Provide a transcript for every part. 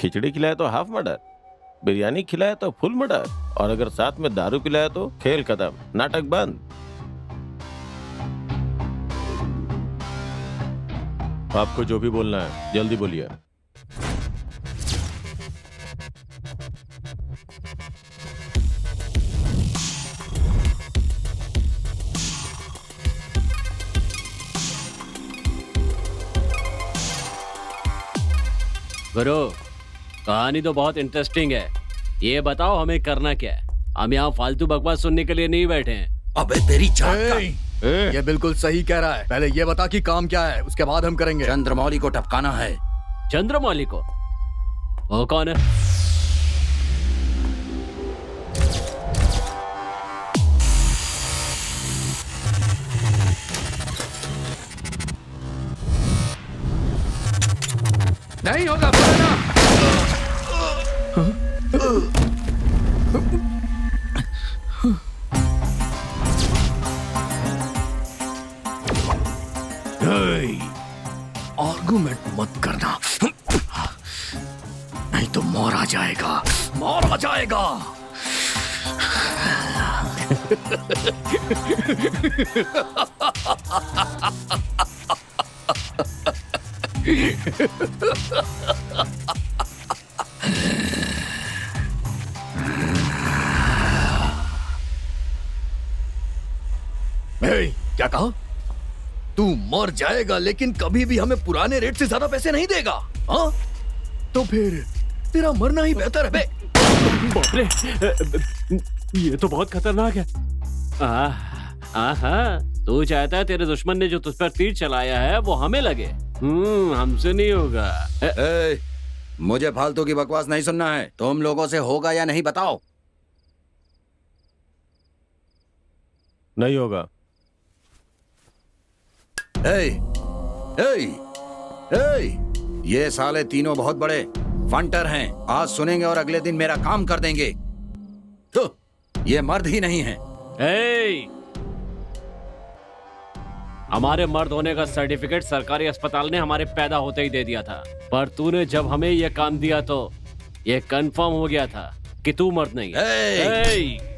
खिचड़ी खिलाए तो half murder, biryani खिलाए तो फुल मर्डर, और अगर साथ में दारू पिलाए तो खेल खत्म, नाटक बंद। आपको जो भी बोलना है जल्दी बोलिए। गुरु, कहानी तो बहुत इंटरेस्टिंग है। ये बताओ हमें करना क्या है? हम यहाँ फालतू बकवास सुनने के लिए नहीं बैठे हैं। अबे तेरी जात का। ये बिल्कुल सही कह रहा है। पहले ये बता कि काम क्या है, उसके बाद हम करेंगे। चंद्रमौली को टपकाना है। चंद्रमौली को? वो कौन है? नहीं होगा, बोलना। आर्गुमेंट मत करना, नहीं तो मौर आ जाएगा, मौर आ जाएगा। क्या कहा? तू मर जाएगा लेकिन कभी भी हमें पुराने रेट से ज्यादा पैसे नहीं देगा? हाँ? तो फिर तेरा मरना ही बेहतर है बे। बाप रे, ये तो बहुत खतरनाक है। तू चाहता है तेरे दुश्मन ने जो तुझ पर तीर चलाया है वो हमें लगे? हमसे नहीं होगा। मुझे फालतू की बकवास नहीं सुनना है। तुम लोगों से होगा या नहीं बताओ। नहीं होगा। ये साले तीनों बहुत बड़े फंटर हैं। आज सुनेंगे और अगले दिन मेरा काम कर देंगे। तो ये मर्द ही नहीं है। हमारे मर्द होने का सर्टिफिकेट सरकारी अस्पताल ने हमारे पैदा होते ही दे दिया था, पर तूने जब हमें यह काम दिया तो यह कंफर्म हो गया था कि तू मर्द नहीं है।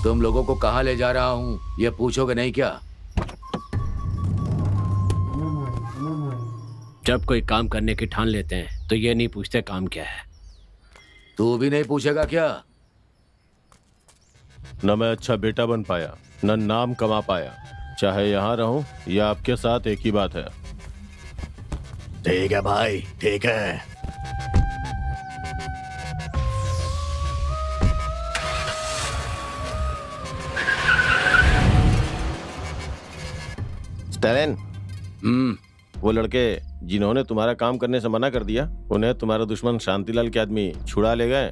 तुम लोगों को कहाँ ले जा रहा हूँ ये पूछोगे नहीं क्या? जब कोई काम करने की ठान लेते हैं तो ये नहीं पूछते काम क्या है। तू भी नहीं पूछेगा क्या? न मैं अच्छा बेटा बन पाया, न नाम कमा पाया। चाहे यहाँ रहूं या आपके साथ, एक ही बात है। ठीक है भाई, ठीक है। स्टैलिन, वो लड़के जिन्होंने तुम्हारा काम करने से मना कर दिया, उन्हें तुम्हारा दुश्मन शांतिलाल के आदमी छुड़ा ले गए।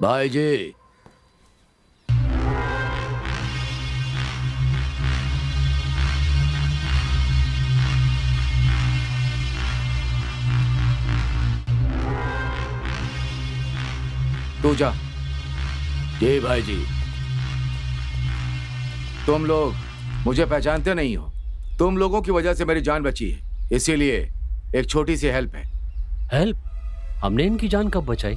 भाई जी, तू जा। जी भाई जी। तुम लोग मुझे पहचानते नहीं हो। तुम लोगों की वजह से मेरी जान बची है, इसीलिए एक छोटी सी हेल्प है। हेल्प? हमने इनकी जान कब बचाई?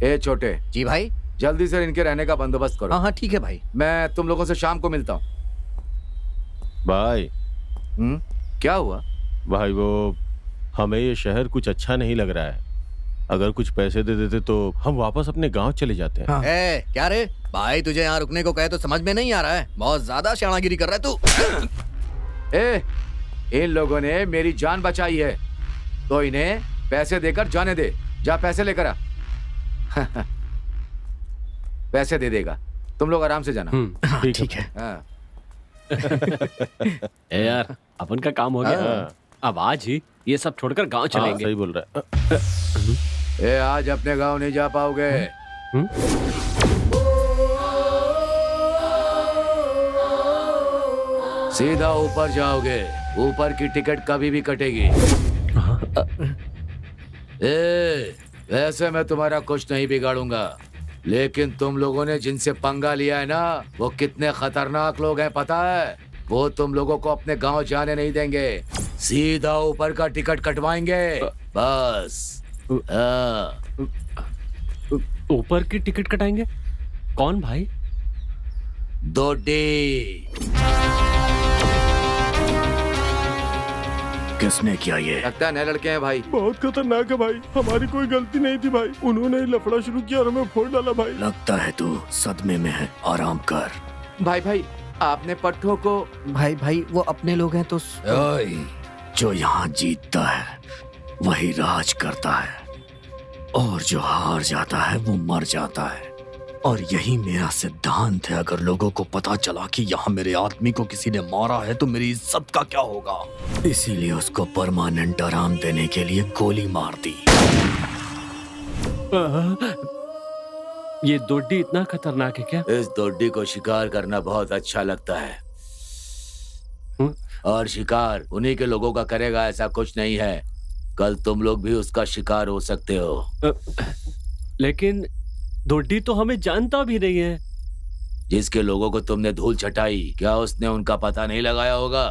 ए छोटे, जी भाई। जल्दी से इनके रहने का बंदोबस्त करो। हाँ हाँ ठीक है भाई। मैं तुम लोगों से शाम को मिलता हूँ। भाई क्या हुआ? भाई वो हमें ये शहर कुछ अच्छा नहीं लग रहा है। अगर कुछ पैसे दे देते तो हम वापस अपने गांव चले जाते हैं। ए क्या रे भाई, तुझे यहाँ रुकने को कहे तो समझ में नहीं आ रहा है। बहुत ज्यादा शानागिरी कर रहा है तू। ए, इन लोगों ने मेरी जान बचाई है तो इन्हें पैसे देकर जाने दे। जा पैसे लेकर आ। पैसे दे देगा, तुम लोग आराम से जाना। ठीक है। हाँ। ए यार, अपन का काम हो गया। अब आज ही ये सब छोड़कर गांव चलेंगे। सही बोल रहा है। ए, आज अपने गांव नहीं जा पाओगे। सीधा ऊपर जाओगे। ऊपर की टिकट कभी भी कटेगी। ए, वैसे मैं तुम्हारा कुछ नहीं बिगाड़ूंगा, लेकिन तुम लोगों ने जिनसे पंगा लिया है ना, वो कितने खतरनाक लोग हैं पता है? वो तुम लोगों को अपने गांव जाने नहीं देंगे। सीधा ऊपर का टिकट कटवाएंगे बस। हाँ। ऊपर की टिकट कटाएंगे? कौन भाई? दोडी। किसने किया ये? लगता है नए लड़के हैं भाई। बहुत खतरनाक है भाई, हमारी कोई गलती नहीं थी भाई। उन्होंने लफड़ा शुरू किया और हमें फोड़ डाला भाई। लगता है तू सदमे में है, आराम कर। भाई आपने पट्टों को। भाई वो अपने लोग हैं तो ओए, जो यहाँ जीतता है वही राज करता है, और जो हार जाता है वो मर जाता है। और यही मेरा सिद्धांत है। अगर लोगों को पता चला कि यहाँ मेरे आदमी को किसी ने मारा है तो मेरी इज्जत का क्या होगा। इसीलिए उसको परमानेंट आराम देने के लिए गोली मार दी। ये दोड्डी इतना खतरनाक है क्या? इस दोडी को शिकार करना बहुत अच्छा लगता है। और शिकार उन्हीं के लोगों का करेगा, ऐसा कुछ नहीं है। कल तुम लोग भी उसका शिकार हो सकते हो। लेकिन दोड्डी तो हमें जानता भी नहीं है। जिसके लोगों को तुमने धूल चटाई, क्या उसने उनका पता नहीं लगाया होगा?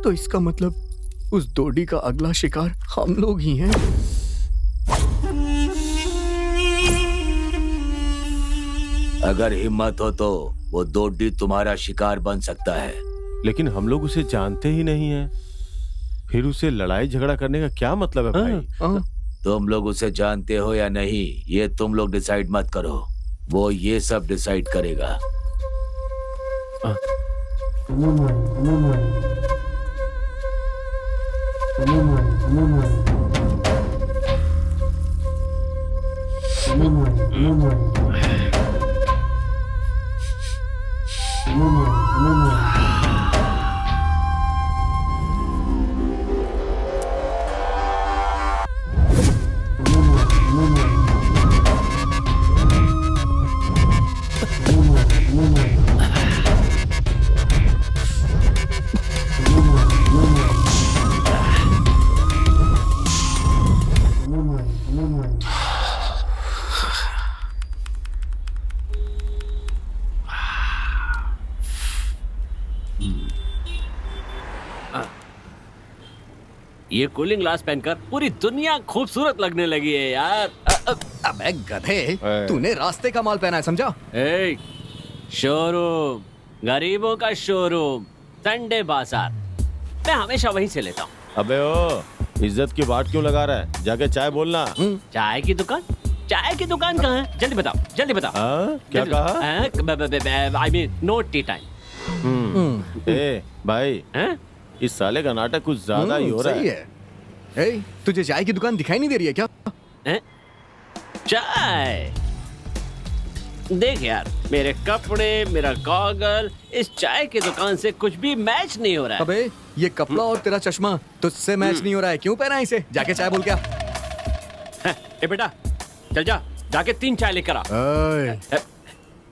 तो इसका मतलब उस दोडी का अगला शिकार हम लोग ही हैं। अगर हिम्मत हो तो वो दोडी तुम्हारा शिकार बन सकता है। लेकिन हम लोग उसे जानते ही नहीं है, फिर उसे लड़ाई झगड़ा करने का क्या मतलब है भाई? तुम लोग उसे जानते हो या नहीं, ये तुम लोग डिसाइड मत करो, वो ये सब डिसाइड करेगा। ये कूलिंग ग्लास पहनकर पूरी दुनिया खूबसूरत लगने लगी है यार। अबे गधे, तूने रास्ते का माल पहना है समझा? ए, शोरूम, गरीबों का शोरूम, संडे बाजार, मैं हमेशा वहीं से लेता हूँ। अबे ओ, इज्जत की बात क्यों लगा रहा है? जाके चाय बोलना। चाय की दुकान? चाय की दुकान कहाँ है? जल्दी बताओ, जल्दी बताओ। क्या कहा? I mean no tea time. ए भाई, इस साले का नाटक कुछ ज्यादा ही हो रहा सही है। ए, तुझे चाय की दुकान दिखाई नहीं दे रही है क्या? चाय देख यार, मेरे कपड़े, मेरा गॉगल, इस चाय की दुकान से कुछ भी मैच नहीं हो रहा है। अबे ये कपड़ा और तेरा चश्मा तुझसे मैच नहीं हो रहा है, क्यों पहना है इसे? जाके चाय बोल क्या? ए बेटा, चल जा, जाके 3 चाय लेकर आ।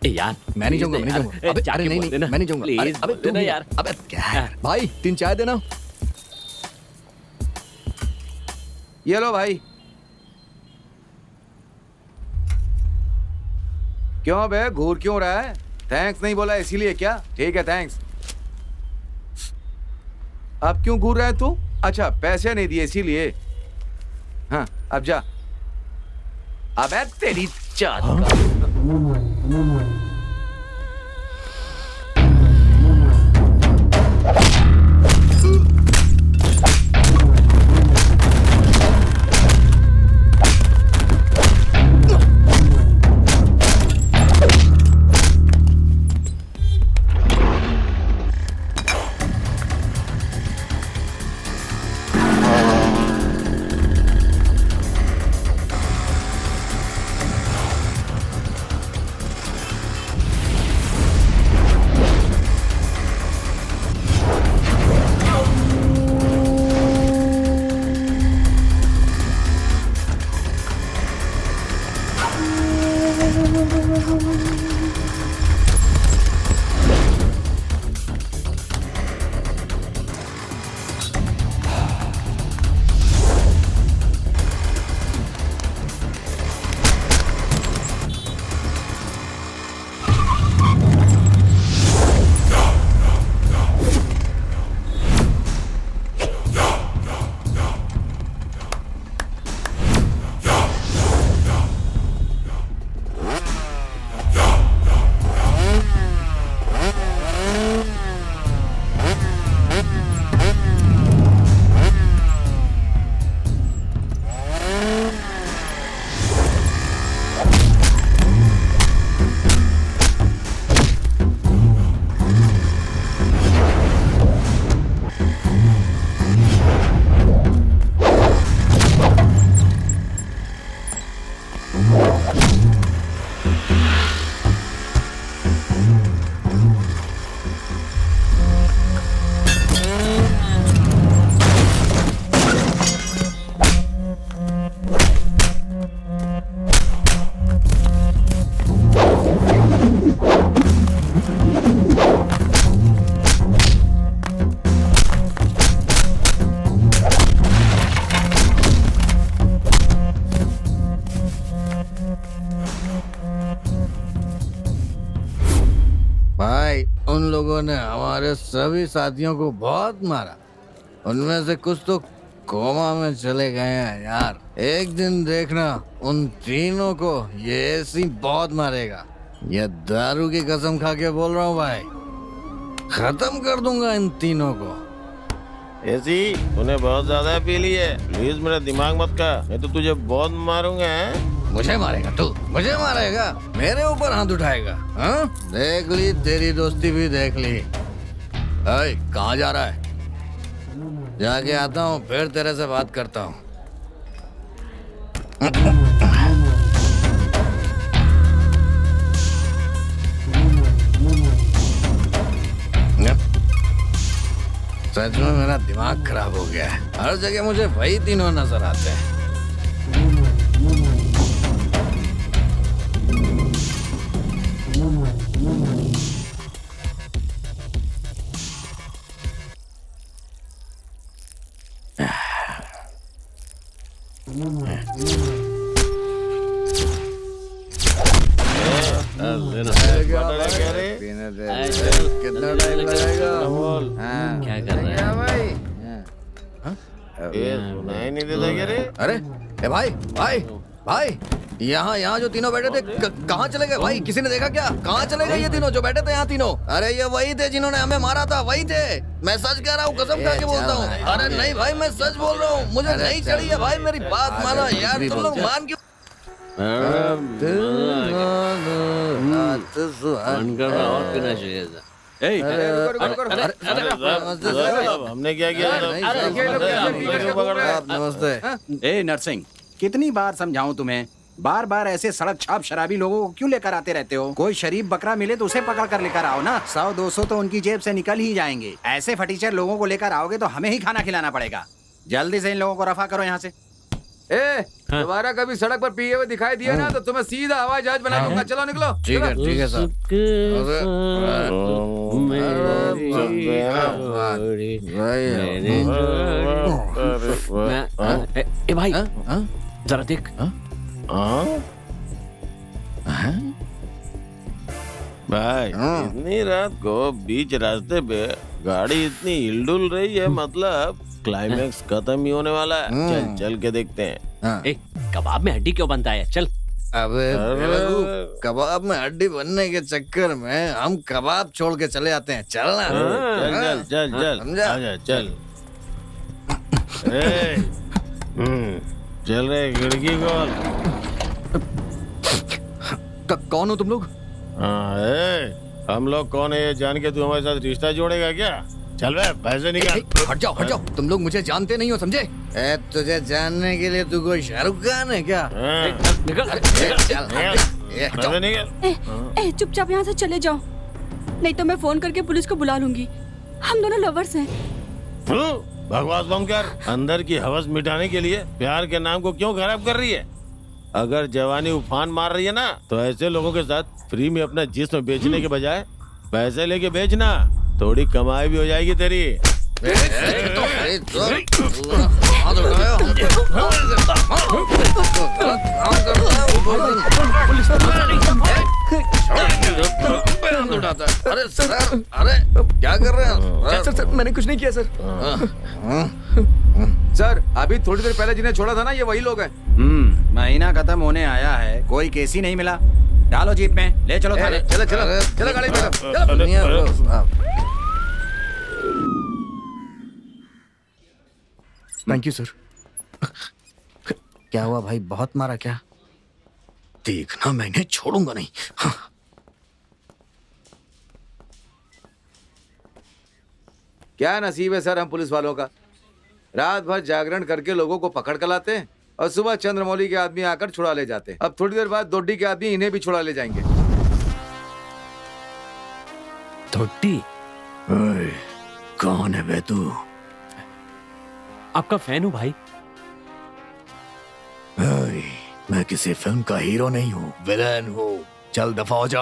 यार मैं नहीं जाऊंगा, मैं नहीं जाऊंगा। अबे अरे नहीं, मैं नहीं जाऊंगा। प्लीज, अबे तू देना यार। अबे क्या है? भाई 3 चाय देना। ये लो भाई। क्यों बे, घूर क्यों रहा है? थैंक्स नहीं बोला इसीलिए क्या? ठीक है, थैंक्स। अब क्यों घूर रहा है तू? अच्छा, पैसे नहीं दिए इसीलिए। हाँ, अब जा। अबे तेरी चाट का। भाई उन लोगों ने हमारे सभी साथियों को बहुत मारा। उनमें से कुछ तो कोमा में चले गए हैं यार। एक दिन देखना उन तीनों को ये ऐसी बहुत मारेगा। ये दारू की कसम खा के बोल रहा हूँ भाई, खत्म कर दूंगा इन तीनों को। ऐसी तूने बहुत ज्यादा पी ली है, प्लीज मेरा दिमाग मत का, मैं तो तुझे बहुत मारूंगा। हैं? मुझे मारेगा तू? मुझे मारेगा? मेरे ऊपर हाथ उठाएगा? हाँ? देख ली तेरी दोस्ती भी देख ली। अरे कहाँ जा रहा है? जाके आता हूँ, फिर तेरे से बात करता हूँ। सच में मेरा दिमाग खराब हो गया है। हर जगह मुझे वही तीनों नजर आते हैं। कितना टाइम लगेगा? हाँ, क्या कर रहा है भाई? ये सुनाई नहीं देता क्या रे? अरे ए भाई भाई भाई, यहाँ जो तीनों बैठे थे कहाँ चले गए भाई? किसी ने देखा क्या? कहाँ चले गए ये तीनों जो बैठे थे यहाँ तीनों? अरे ये वही थे जिन्होंने हमें मारा था, वही थे। मैं सच कह रहा हूँ, कसम खा के बोलता हूँ। अरे नहीं भाई, मैं सच बोल रहा हूँ, मुझे नहीं चढ़ी है भाई, मेरी बात मानो यार। तुम लोग मान क्यों? और पीना चाहिए था। हमने क्या किया? नमस्ते। ए नरसिंह, कितनी बार समझाऊं तुम्हें? बार बार ऐसे सड़क छाप शराबी लोगों को क्यों लेकर आते रहते हो? कोई शरीफ बकरा मिले तो उसे पकड़ कर लेकर आओ ना। 100-200 तो उनकी जेब से निकल ही जाएंगे। ऐसे फटीचर लोगों को लेकर आओगे तो हमें ही खाना खिलाना पड़ेगा। जल्दी से इन लोगों को रफा करो यहाँ से। दोबारा कभी सड़क पर पिए हुए दिखाई दिया ना तो तुम्हें सीधा हवाई जहाज बना दूंगा। चलो निकलो। ठीक है सर। ए भाई, जरा देख। भाई इतनी रात को बीच रास्ते पे गाड़ी इतनी हिलडुल रही है, मतलब क्लाइमेक्स खत्म ही होने वाला है। चल चल के देखते हैं। हाँ। ए, कबाब में हड्डी क्यों बनता है? चल। अबे अरे। बेवकूफ, कबाब में हड्डी बनने के चक्कर में हम कबाब छोड़ के चले आते हैं। चलना चल चल चल चल समझा? आजा चल। ए, चल रहे खिड़की खोल। कौन हो तुम लोग? हाँ, हम लोग कौन है ये जान के तू हमारे साथ रिश्ता जोड़ेगा क्या? चल बे, पैसे निकाल। हट जाओ, तुम लोग मुझे जानते नहीं हो, समझे? ए, तुझे जानने के लिए तू कोई शाहरुख खान है क्या? हाँ, निकल। पैसे निकाल। ए, चुपचाप यहाँ से चले जाओ, नहीं तो मैं फोन करके पुलिस को बुला लूंगी। हम दोनों लवर्स हैं। बकवास बंद कर। अंदर की हवस मिटाने के लिए प्यार के नाम को क्यों खराब कर रही है? अगर जवानी उफान मार रही है ना, तो ऐसे लोगों के साथ फ्री में अपना जिस्म बेचने के बजाय पैसे लेके बेचना, थोड़ी कमाई भी हो जाएगी तेरी। अरे सर, अरे क्या कर रहे हैं? सर मैंने कुछ नहीं किया सर। सर अभी थोड़ी देर पहले जिन्हें छोड़ा था ना, ये वही लोग हैं। महीना खत्म होने आया है, कोई केस ही नहीं मिला। डालो जीप में, ले चलो थाने। चलो चलो चलो गाड़ी में बैठो। दुनिया को- थैंक यू सर। क्या हुआ भाई, बहुत मारा क्या? देखना, मैं इन्हें छोड़ूंगा नहीं। हाँ। क्या नसीब है सर हम पुलिस वालों का। रात भर जागरण करके लोगों को पकड़ कर लाते हैं और सुबह चंद्रमौली के आदमी आकर छुड़ा ले जाते हैं। अब थोड़ी देर बाद दोड्डी के आदमी इन्हें भी छुड़ा ले जाएंगे। धोटी, ओए, कौन है बे तू? आपका फैन हूँ भाई। ओए, मैं किसी फिल्म का हीरो नहीं हूँ, विलेन हूँ। चल दफा हो जा।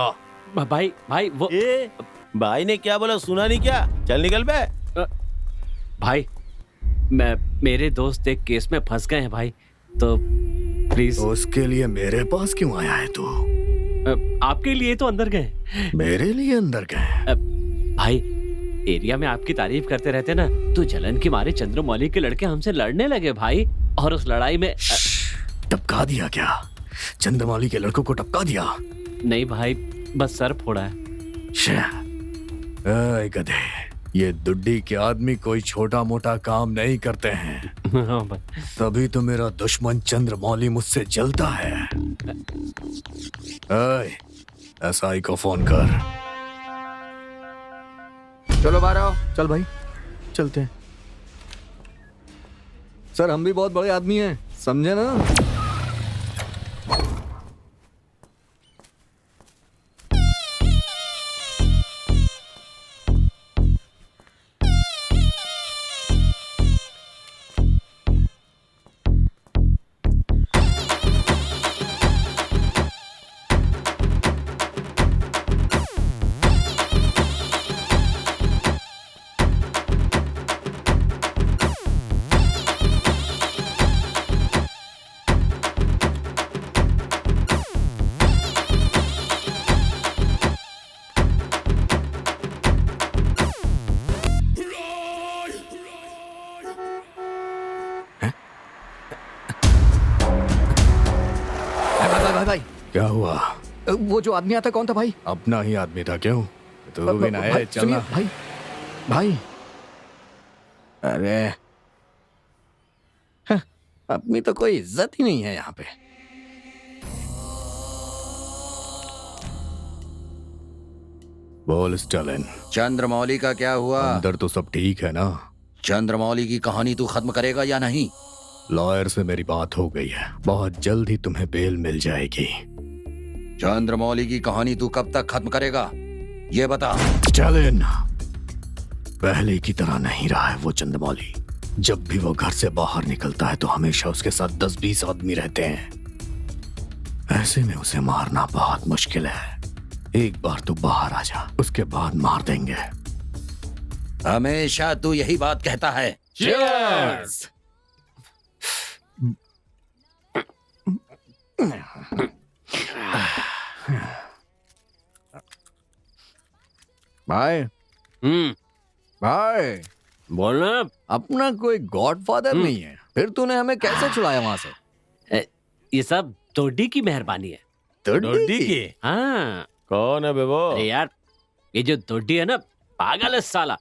भाई भाई वो ए, भाई ने क्या बोला सुना नहीं क्या? चल निकल बे। भाई मेरे दोस्त एक केस में फंस गए हैं भाई, तो प्लीज। उसके लिए मेरे पास क्यों आया है तू? आपके लिए तो अंदर गए। मेरे लिए अंदर गए? भाई एरिया में आपकी तारीफ करते रहते ना, तो जलन के मारे चंद्रमौली के लड़के हमसे लड़ने लगे भाई, और उस लड़ाई में टपका दिया क्या? चंद्रमौली के लड़कों को टपका दिया? नहीं भाई, बस सर फोड़ा है। शह। ओए गधे, ये दुड्डी के आदमी कोई छोटा मोटा काम नहीं करते हैं। हाँ भाई। तभी तो मेरा दुश्मन चंद्रमौली मुझसे जलता है। ओए, एसआई को फोन कर। चलो बाहर आओ। चल भाई, चलते हैं। सर हम भी बहुत बड़े आदमी हैं, समझे ना? भाई क्या हुआ? वो जो आदमी आता कौन था भाई? अपना ही आदमी था क्यों? तू भी ना है, भाई, चलना। सुनिए, भाई भाई अरे हाँ, अपनी तो कोई इज्जत ही नहीं है यहाँ पे। बोल स्टालिन, चंद्रमौली का क्या हुआ? अंदर तो सब ठीक है ना? चंद्रमौली की कहानी तू खत्म करेगा या नहीं? लॉयर से मेरी बात हो गई है, बहुत जल्द ही तुम्हें बेल मिल जाएगी। चंद्रमौली की कहानी तू कब तक खत्म करेगा, ये बता। स्टालिन, पहले की तरह नहीं रहा है वो चंद्रमौली। जब भी वो घर से बाहर निकलता है तो हमेशा उसके साथ 10-20 आदमी रहते हैं। ऐसे में उसे मारना बहुत मुश्किल है। एक बार तू बाहर आ जा, उसके बाद मार देंगे। हमेशा तू यही बात कहता है। Cheers! भाई भाई बोलना। अपना कोई गॉडफादर नहीं है, फिर तूने हमें कैसे छुड़ाया वहां से? ये सब तोडी की मेहरबानी है। डोडी की? हाँ कौन है बे वो? अरे यार, ये जो तोडी है ना, पागल है साला।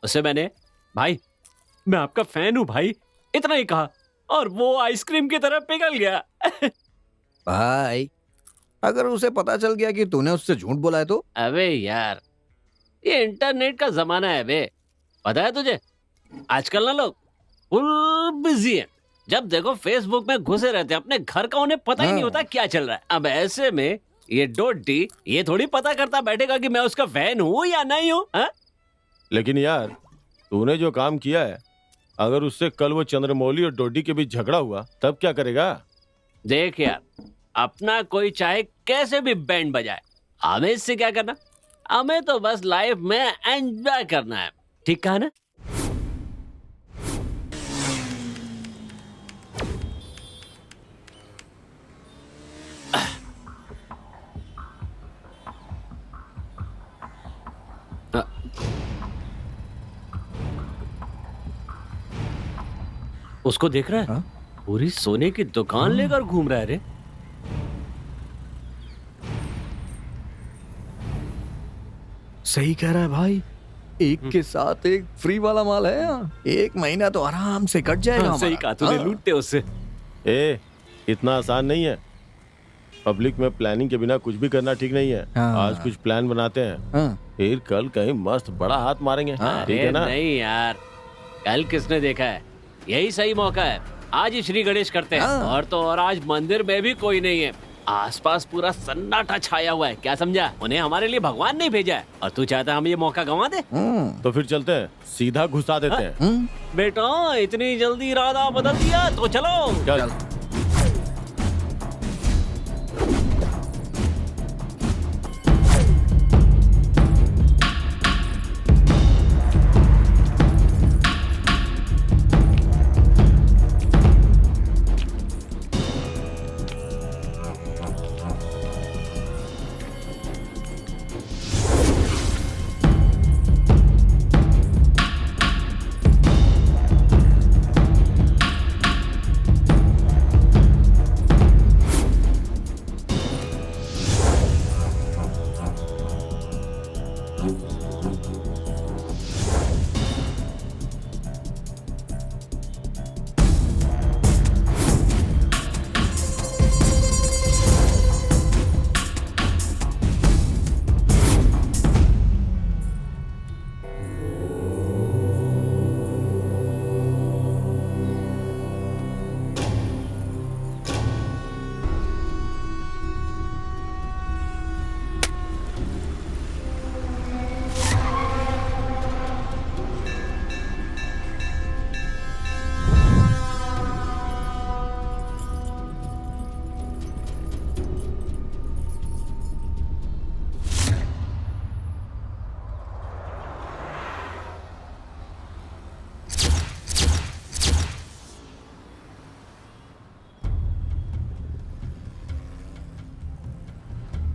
उसे मैंने, भाई मैं आपका फैन हूँ भाई, इतना ही कहा और वो आइसक्रीम की तरह पिघल गया। भाई अगर उसे पता चल गया कि तूने उससे झूठ बोला है तो? अबे यार, ये इंटरनेट का जमाना है बे, पता है तुझे? आजकल ना लोग फुल बिजी हैं, जब देखो फेसबुक में घुसे रहते हैं, अपने घर का उन्हें पता ही नहीं होता क्या चल रहा है। अब ऐसे में ये डोडी ये थोड़ी पता करता बैठेगा कि मैं उसका फैन हूँ या नहीं हूँ। लेकिन यार तूने जो काम किया है, अगर उससे कल वो चंद्रमौली और डोडी के बीच झगड़ा हुआ तब क्या करेगा? देख यार, अपना कोई चाहे कैसे भी बैंड बजाए, हमें इससे क्या करना? हमें तो बस लाइफ में एंजॉय करना है, ठीक कहा ना? उसको देख रहा है? हाँ? पूरी सोने की दुकान लेकर घूम रहा है रे। सही कह रहा है भाई, एक के साथ एक फ्री वाला माल है यहाँ। 1 महीना तो आराम से कट जाएगा सही हमारा। कहा तूने, हाँ। लूटते उससे। ए, इतना आसान नहीं है। पब्लिक में प्लानिंग के बिना कुछ भी करना ठीक नहीं है। हाँ। आज कुछ प्लान बनाते हैं, हाँ। फिर कल कहीं मस्त बड़ा हाथ मारेंगे। ठीक अरे है ना? नहीं यार, कल किसने देखा है? यही सही मौका है, आज ही श्री गणेश करते हैं। हाँ। और तो और आज मंदिर में भी कोई नहीं है, आसपास पूरा सन्नाटा छाया हुआ है। क्या समझा? उन्हें हमारे लिए भगवान नहीं भेजा है और तू चाहता है हम ये मौका गंवा दे? तो फिर चलते हैं, सीधा घुसा देते हैं। बेटा इतनी जल्दी इरादा बदल दिया तो चलो। चल।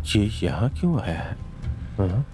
ये यहाँ क्यों आया है? हाँ?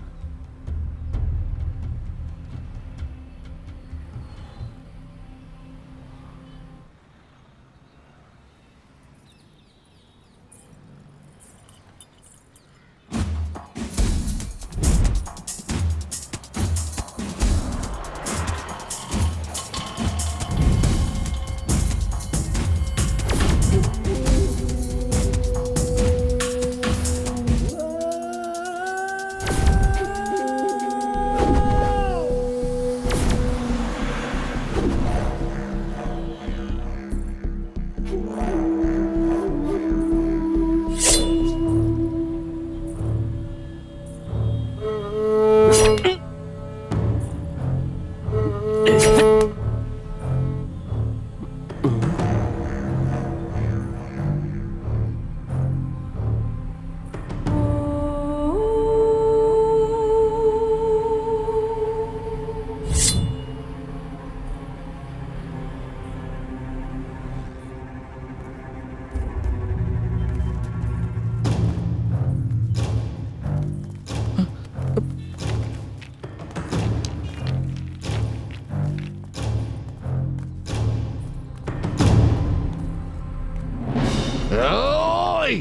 ओए,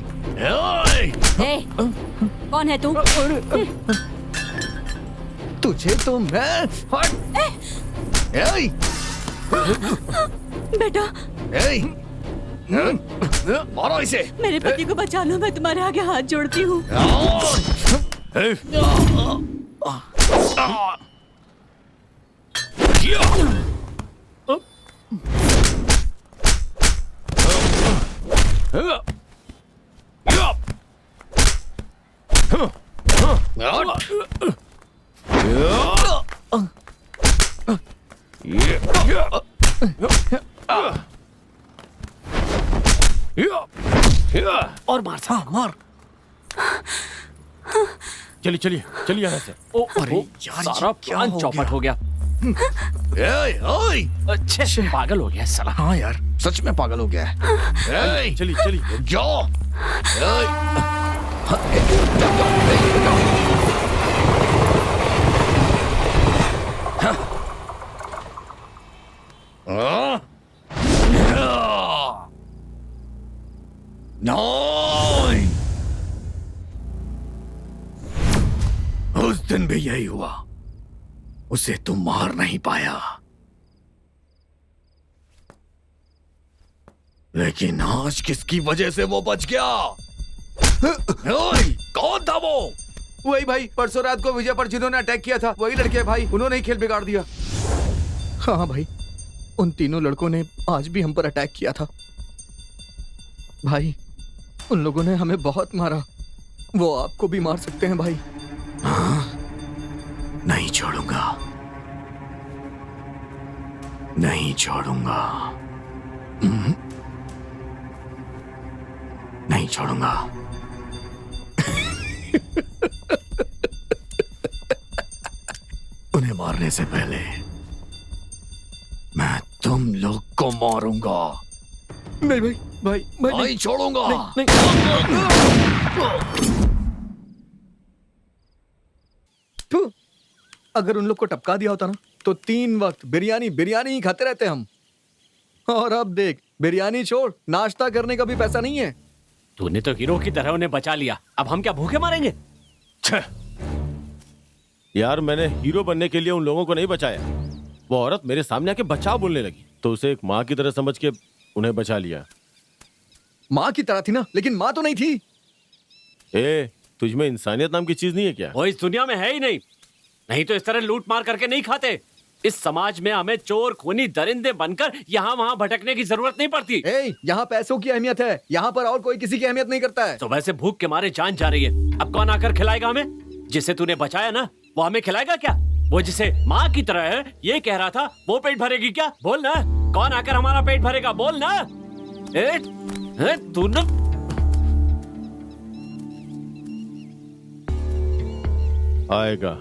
ओए, हे, कौन है तू? तुझे तो मैं हट! एय! बेटा, एय! मारो इसे! मेरे पति को बचा लो, मैं तुम्हारे आगे हाथ जोड़ती हूँ। और मार सा मार। चलिए चलिए चलिए यहाँ से। ओ, अरे ओ, यार, सारा ये क्या प्लान हो चौपट गया? हो गया। एय! ओए! अच्छे पागल हो गया साला। हाँ यार, सच में पागल हो गया है। एय! चलिए चलिए। जाओ! एय! हाँ? नहीं! उस दिन भी यही हुआ। उसे तुम मार नहीं पाया, लेकिन आज किसकी वजह से वो बच गया? ओए, कौन था वो? वही भाई, परसों रात को विजय पर जिन्होंने अटैक किया था, वही लड़के भाई, उन्होंने ही खेल बिगाड़ दिया। हाँ भाई, उन तीनों लड़कों ने आज भी हम पर अटैक किया था। भाई, उन लोगों ने हमें बहुत मारा। वो आपको भी मार सकते हैं भाई। हाँ? नहीं छोड़ूंगा, नहीं छोड़ूंगा, नहीं छोड़ूंगा। उन्हें मारने से पहले मैं तुम लोग को मारूंगा। नहीं भाई, भाई, भाई नहीं छोड़ूंगा। नहीं, थू, अगर उन लोग को टपका दिया होता ना, तो 3 वक्त बिरयानी बिरयानी ही खाते रहते हम। और अब देख, बिरयानी छोड़, नाश्ता करने का भी पैसा नहीं है। तूने तो हीरो की तरह उन्हें बचा लिया, अब हम क्या भूखे मारेंगे? छह। यार मैंने हीरो बनने के लिए उन लोगों को नहीं बचाया। वो औरत मेरे सामने आके बचाओ बोलने लगी, तो उसे एक माँ की तरह समझ के उन्हें बचा लिया। माँ की तरह थी ना, लेकिन माँ तो नहीं थी। ए, तुझमें इंसानियत नाम की चीज नहीं है क्या? वो इस दुनिया में है ही नहीं। नहीं तो इस तरह लूट मार करके नहीं खाते। इस समाज में हमें चोर खूनी दरिंदे बनकर यहाँ वहाँ भटकने की जरूरत नहीं पड़ती। यहाँ पैसों की अहमियत है, यहाँ पर और कोई किसी की अहमियत नहीं करता है। तो वैसे भूख के मारे जान जा रही है, अब कौन आकर खिलाएगा हमें? जिसे तूने बचाया ना, वो हमें खिलाएगा क्या? वो जिसे माँ की तरह है ये कह रहा था, वो पेट भरेगी क्या? बोल ना, कौन आकर हमारा पेट भरेगा? बोल ना। तू ना आएगा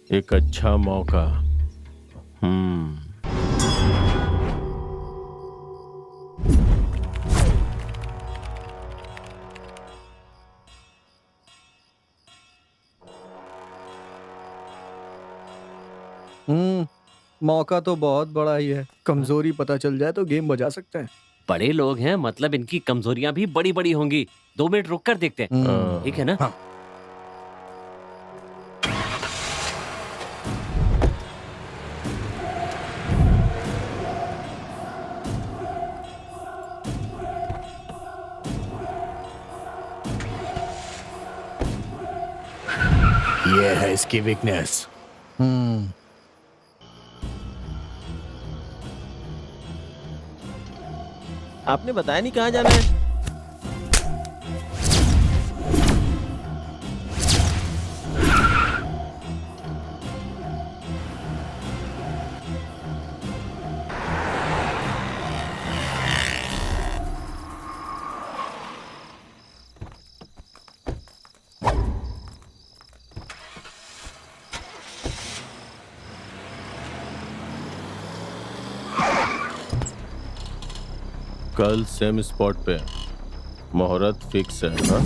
एक अच्छा मौका। मौका तो बहुत बड़ा ही है। कमजोरी पता चल जाए तो गेम बजा सकते हैं। बड़े लोग हैं, मतलब इनकी कमजोरियां भी बड़ी बड़ी होंगी। 2 मिनट रुक कर देखते हैं, ठीक है ना? हाँ। ये है इसकी वीकनेस। आपने बताया नहीं कहाँ जाना है? कल सेम स्पॉट पे मुहूर्त फिक्स है। हाँ?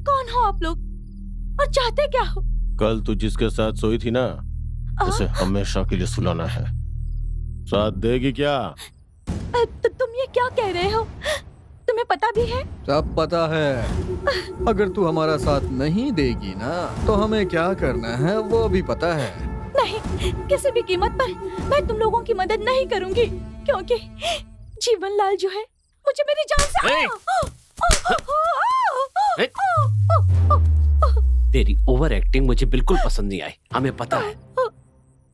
कौन हो आप लोग और चाहते क्या हो? कल तू जिसके साथ सोई थी ना, उसे हमेशा के लिए सुलाना है। साथ देगी क्या? तुम ये क्या कह रहे हो? तुम्हें पता भी है? सब पता है। अगर तू हमारा साथ नहीं देगी ना, तो हमें क्या करना है वो भी पता है। नहीं, किसी भी कीमत पर मैं तुम लोगों की मदद नहीं करूंगी, क्योंकि जीवन लाल जो है मुझे मेरी जान से तेरी ओवर एक्टिंग मुझे बिल्कुल पसंद नहीं आई। हमें पता है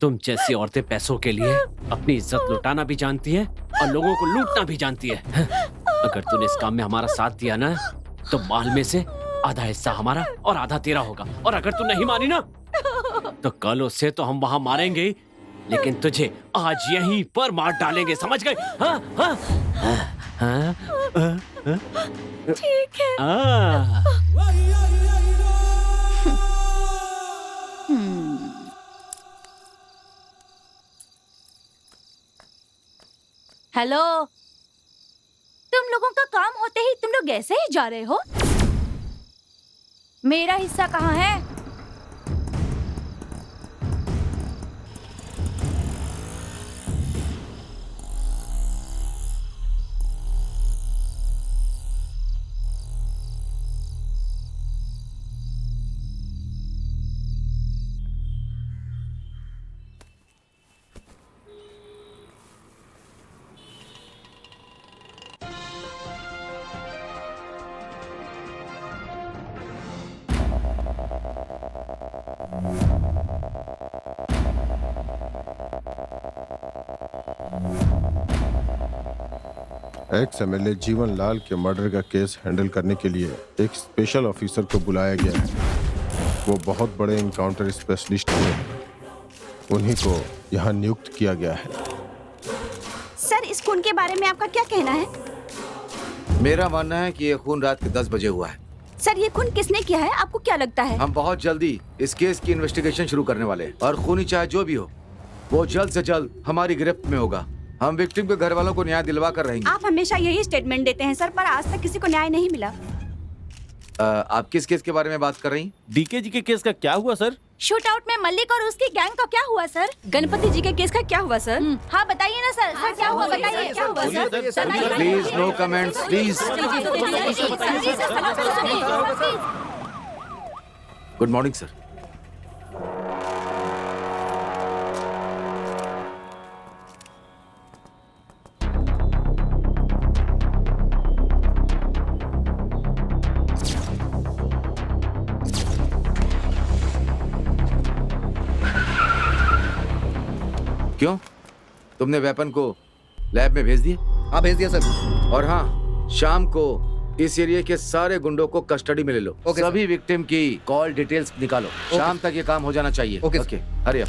तुम जैसी औरतें पैसों के लिए अपनी इज्जत लुटाना भी जानती है और लोगों को लूटना भी जानती है। अगर तूने इस काम में हमारा साथ दिया ना, तो माल में से आधा हिस्सा हमारा और आधा तेरा होगा। और अगर तू नहीं मानी ना, तो कल उससे तो हम वहां मारेंगे ही, लेकिन तुझे आज यहीं पर मार डालेंगे, समझ गए? हाँ हाँ हाँ ठीक है। हेलो, तुम लोगों का काम होते ही तुम लोग ऐसे ही जा रहे हो? मेरा हिस्सा कहाँ है? एक्स एमएलए जीवन लाल के मर्डर का केस हैंडल करने के लिए एक स्पेशल ऑफिसर को बुलाया गया है। वो बहुत बड़े इनकाउंटर स्पेशलिस्ट हैं। उन्हीं को यहाँ नियुक्त किया गया है। सर, इस खून के बारे में आपका क्या कहना है? मेरा मानना है कि ये खून रात के 10 बजे हुआ है। सर, ये खून किसने किया है, आपको क्या लगता है? हम बहुत जल्दी इस केस की इन्वेस्टिगेशन शुरू करने वाले हैं और खूनी चाहे जो भी हो, वो जल्द से जल्द हमारी गिरफ्त में होगा। हम विक्टिम के घर वालों को न्याय दिलवा कर रहेंगे। आप हमेशा यही स्टेटमेंट देते हैं सर, पर आज तक किसी को न्याय नहीं मिला। आप किस केस के बारे में बात कर रही हैं? डीके जी के केस का क्या हुआ सर? शूट आउट में मल्लिक और उसकी गैंग का क्या हुआ सर? गणपति जी के केस का क्या हुआ सर? हाँ बताइए ना सर, सर क्या हुआ बताइए, क्या हुआ sir? Please no comments please. Good morning sir. क्यों, तुमने वेपन को लैब में भेज दिया? हाँ भेज दिया सर। और हाँ, शाम को इस एरिया के सारे गुंडों को कस्टडी में ले लो। सभी विक्टिम की कॉल डिटेल्स निकालो। शाम तक ये काम हो जाना चाहिए। Okay, hurry up.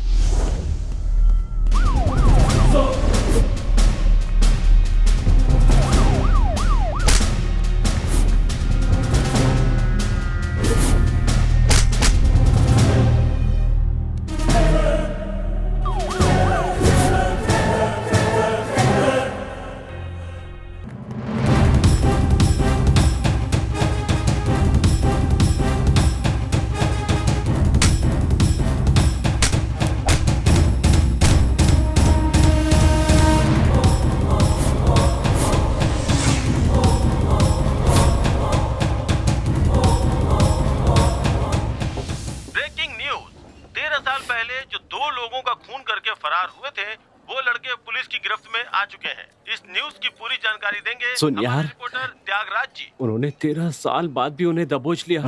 वो लड़के पुलिस की गिरफ्त में आ चुके हैं। इस न्यूज की पूरी जानकारी देंगे सुन हमारे यार। रिपोर्टर त्यागराज जी। उन्होंने 13 साल बाद भी उन्हें दबोच लिया।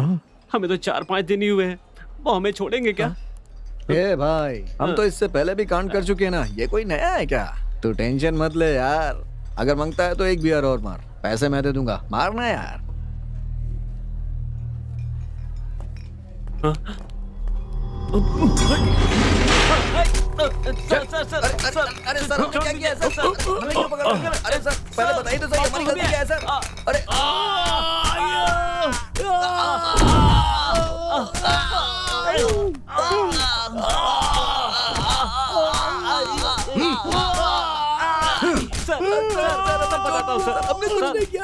हमें तो 4-5 दिन ही हुए हैं, वो हमें छोड़ेंगे क्या? ए भाई, हम तो इससे पहले भी कांड कर चुके हैं ना, ये कोई नया है क्या? तू टेंशन मत ले यार, अगर मांगता है तो एक बियर और मार, पैसे मैं दे दूंगा, मारना यार। अरे सर, हमने क्या किया है सर? हमें क्यों पकड़ रहे हैं? अरे सर, पहले बताइए तो सही, हमारी गलती क्या है सर? अरे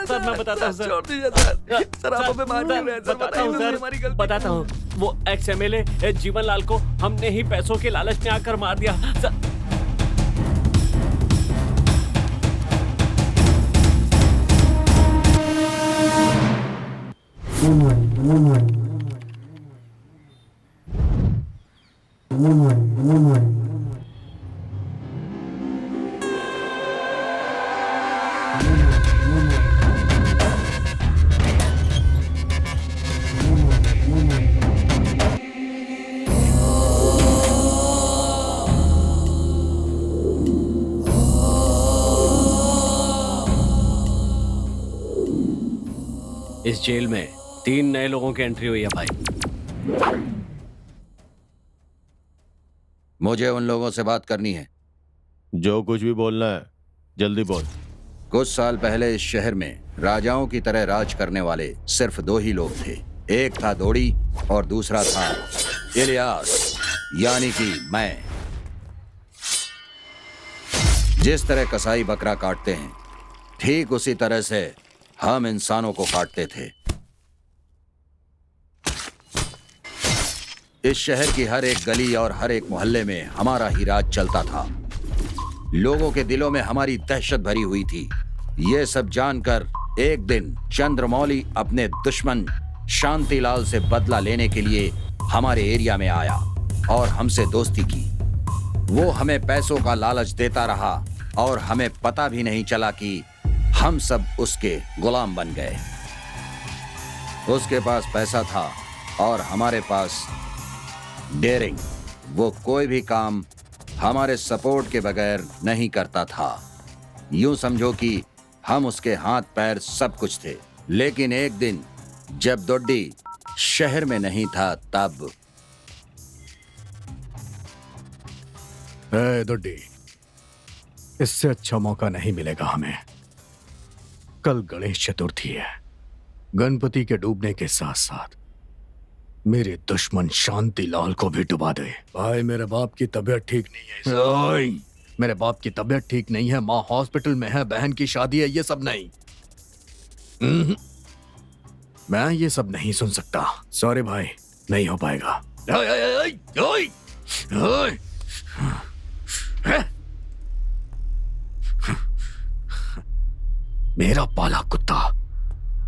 सर, मैं बताता हूँ सर। छोड़ दीजिए सर, सर आप हमें मार क्यों रहे हैं? बताता हूँ हमारी सर, गलती बताता हूँ। वो एक्स MLA जीवन लाल को हमने ही पैसों के लालच में आकर मार दिया सर। इस जेल में 3 नए लोगों की एंट्री हुई है भाई। मुझे उन लोगों से बात करनी है। जो कुछ भी बोलना है जल्दी बोल। कुछ साल पहले इस शहर में राजाओं की तरह राज करने वाले सिर्फ 2 ही लोग थे। एक था दोडी और दूसरा था इलियास, यानी कि मैं। जिस तरह कसाई बकरा काटते हैं, ठीक उसी तरह से हम इंसानों को काटते थे। इस शहर की हर एक गली और हर एक मोहल्ले में हमारा ही राज चलता था। लोगों के दिलों में हमारी दहशत भरी हुई थी। ये सब जानकर एक दिन चंद्रमौली अपने दुश्मन शांतिलाल से बदला लेने के लिए हमारे एरिया में आया और हमसे दोस्ती की। वो हमें पैसों का लालच देता रहा और हमें पता भी नहीं चला कि हम सब उसके गुलाम बन गए। उसके पास पैसा था और हमारे पास डेयरिंग। वो कोई भी काम हमारे सपोर्ट के बगैर नहीं करता था। यूं समझो कि हम उसके हाथ पैर सब कुछ थे। लेकिन एक दिन जब दोड्डी शहर में नहीं था तब दोड्डी, इससे अच्छा मौका नहीं मिलेगा हमें। कल गणेश चतुर्थी है। गणपति के डूबने के साथ साथ मेरे दुश्मन शांतिलाल को भी डुबा दे। भाई, मेरे बाप की तबीयत ठीक नहीं है। मेरे बाप की तबीयत ठीक नहीं है, माँ हॉस्पिटल में है, बहन की शादी है, ये सब नहीं। मैं ये सब नहीं सुन सकता। सॉरी भाई, नहीं हो पाएगा। मेरा पाला कुत्ता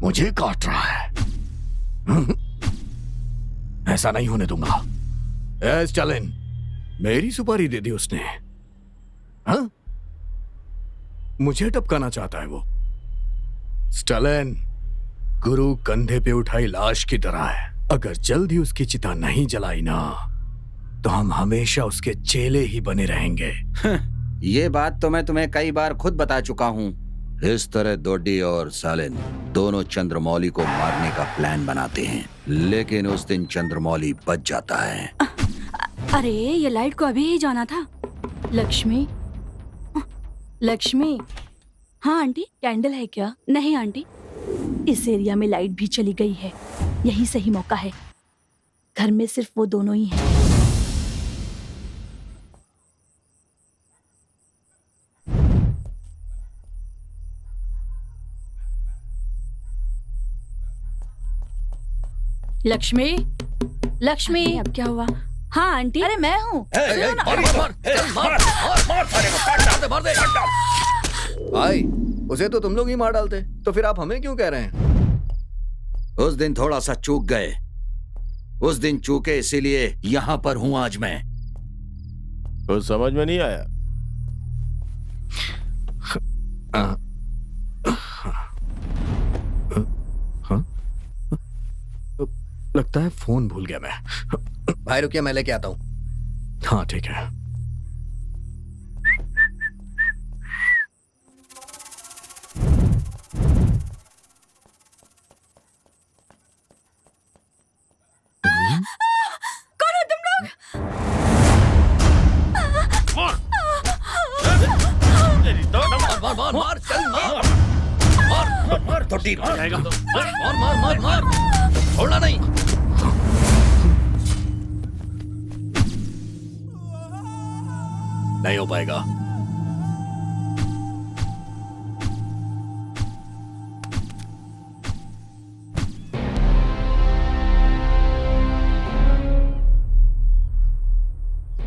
मुझे काट रहा है। ऐसा नहीं होने दूंगा। स्टालिन, मेरी सुपारी दे दी उसने। हाँ? मुझे टपकाना चाहता है वो। स्टालिन, गुरु कंधे पे उठाई लाश की तरह है। अगर जल्द ही उसकी चिता नहीं जलाई ना, तो हम हमेशा उसके चेले ही बने रहेंगे। ये बात तो मैं तुम्हें कई बार खुद बता चुका हूँ। इस तरह दोड्डी और सालिन दोनों चंद्रमौली को मारने का प्लान बनाते हैं, लेकिन उस दिन चंद्रमौली बच जाता है। अरे, ये लाइट को अभी ही जाना था। लक्ष्मी, लक्ष्मी। हाँ आंटी, कैंडल है क्या? नहीं आंटी, इस एरिया में लाइट भी चली गई है। यही सही मौका है। घर में सिर्फ वो दोनों ही हैं। लक्ष्मी, लक्ष्मी। अब क्या हुआ? हाँ आंटी। अरे मैं हूँ। भाई, उसे तो तुम लोग ही मार डालते, तो फिर आप हमें क्यों कह रहे हैं? उस दिन थोड़ा सा चूक गए। उस दिन चूके, इसीलिए यहाँ पर हूँ आज मैं। कुछ समझ में नहीं आया। हाँ? लगता है फोन भूल गया मैं। भाई रुकिए, मैं लेके आता हूँ। हाँ ठीक है। कौन हो तुम लोग? मार मार मार, चल मार मार मार, थोड़ी मार मार मार मार मार, छोड़ना नहीं। नहीं हो पाएगा।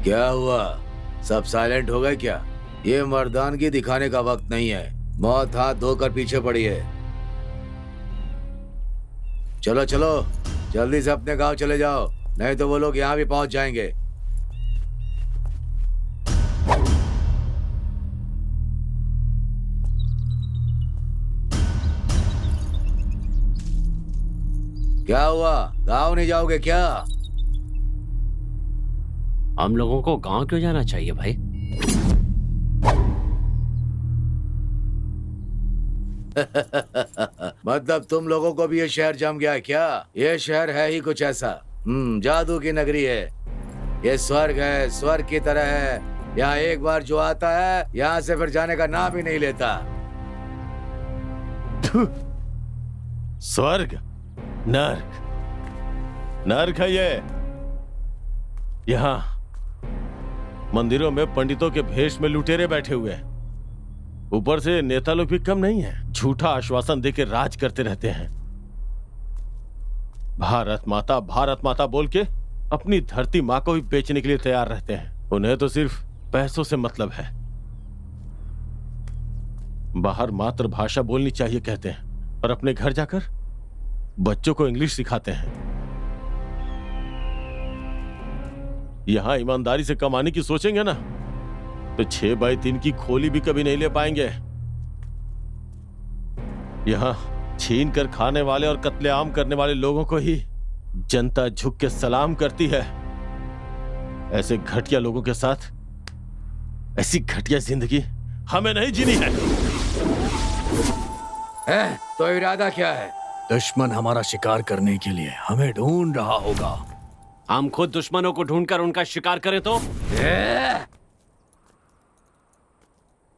क्या हुआ? सब साइलेंट हो गए क्या? ये मर्दानगी दिखाने का वक्त नहीं है। मौत हाथ धोकर पीछे पड़ी है। चलो चलो, जल्दी से अपने गांव चले जाओ, नहीं तो वो लोग यहाँ भी पहुंच जाएंगे। क्या हुआ? गांव नहीं जाओगे क्या? हम लोगों को गांव क्यों जाना चाहिए भाई? मतलब तुम लोगों को भी ये शहर जम गया है क्या? ये शहर है ही कुछ ऐसा। जादू की नगरी है। ये स्वर्ग है, स्वर्ग की तरह है। यहाँ एक बार जो आता है, यहाँ से फिर जाने का नाम ही नहीं लेता। स्वर्ग, नर्क, नर्क है ये। यहाँ मंदिरों में पंडितों के भेष में लुटेरे बैठे हुए हैं। ऊपर से नेता लोग भी कम नहीं है, झूठा आश्वासन देके राज करते रहते हैं। भारत माता बोल के अपनी धरती माँ को भी बेचने के लिए तैयार रहते हैं। उन्हें तो सिर्फ पैसों से मतलब है। बाहर मातृभाषा बोलनी चाहिए कहते हैं, और अपने घर जाकर बच्चों को इंग्लिश सिखाते हैं। यहां ईमानदारी से कमाने की सोचेंगे ना तो 6x3 की खोली भी कभी नहीं ले पाएंगे। यहां छीन कर खाने वाले और कत्लेआम करने वाले लोगों को ही जनता झुक के सलाम करती है। ऐसे घटिया लोगों के साथ ऐसी घटिया जिंदगी हमें नहीं जीनी है। तो इरादा क्या है? दुश्मन हमारा शिकार करने के लिए हमें ढूंढ रहा होगा। हम खुद दुश्मनों को ढूंढकर उनका शिकार करें तो?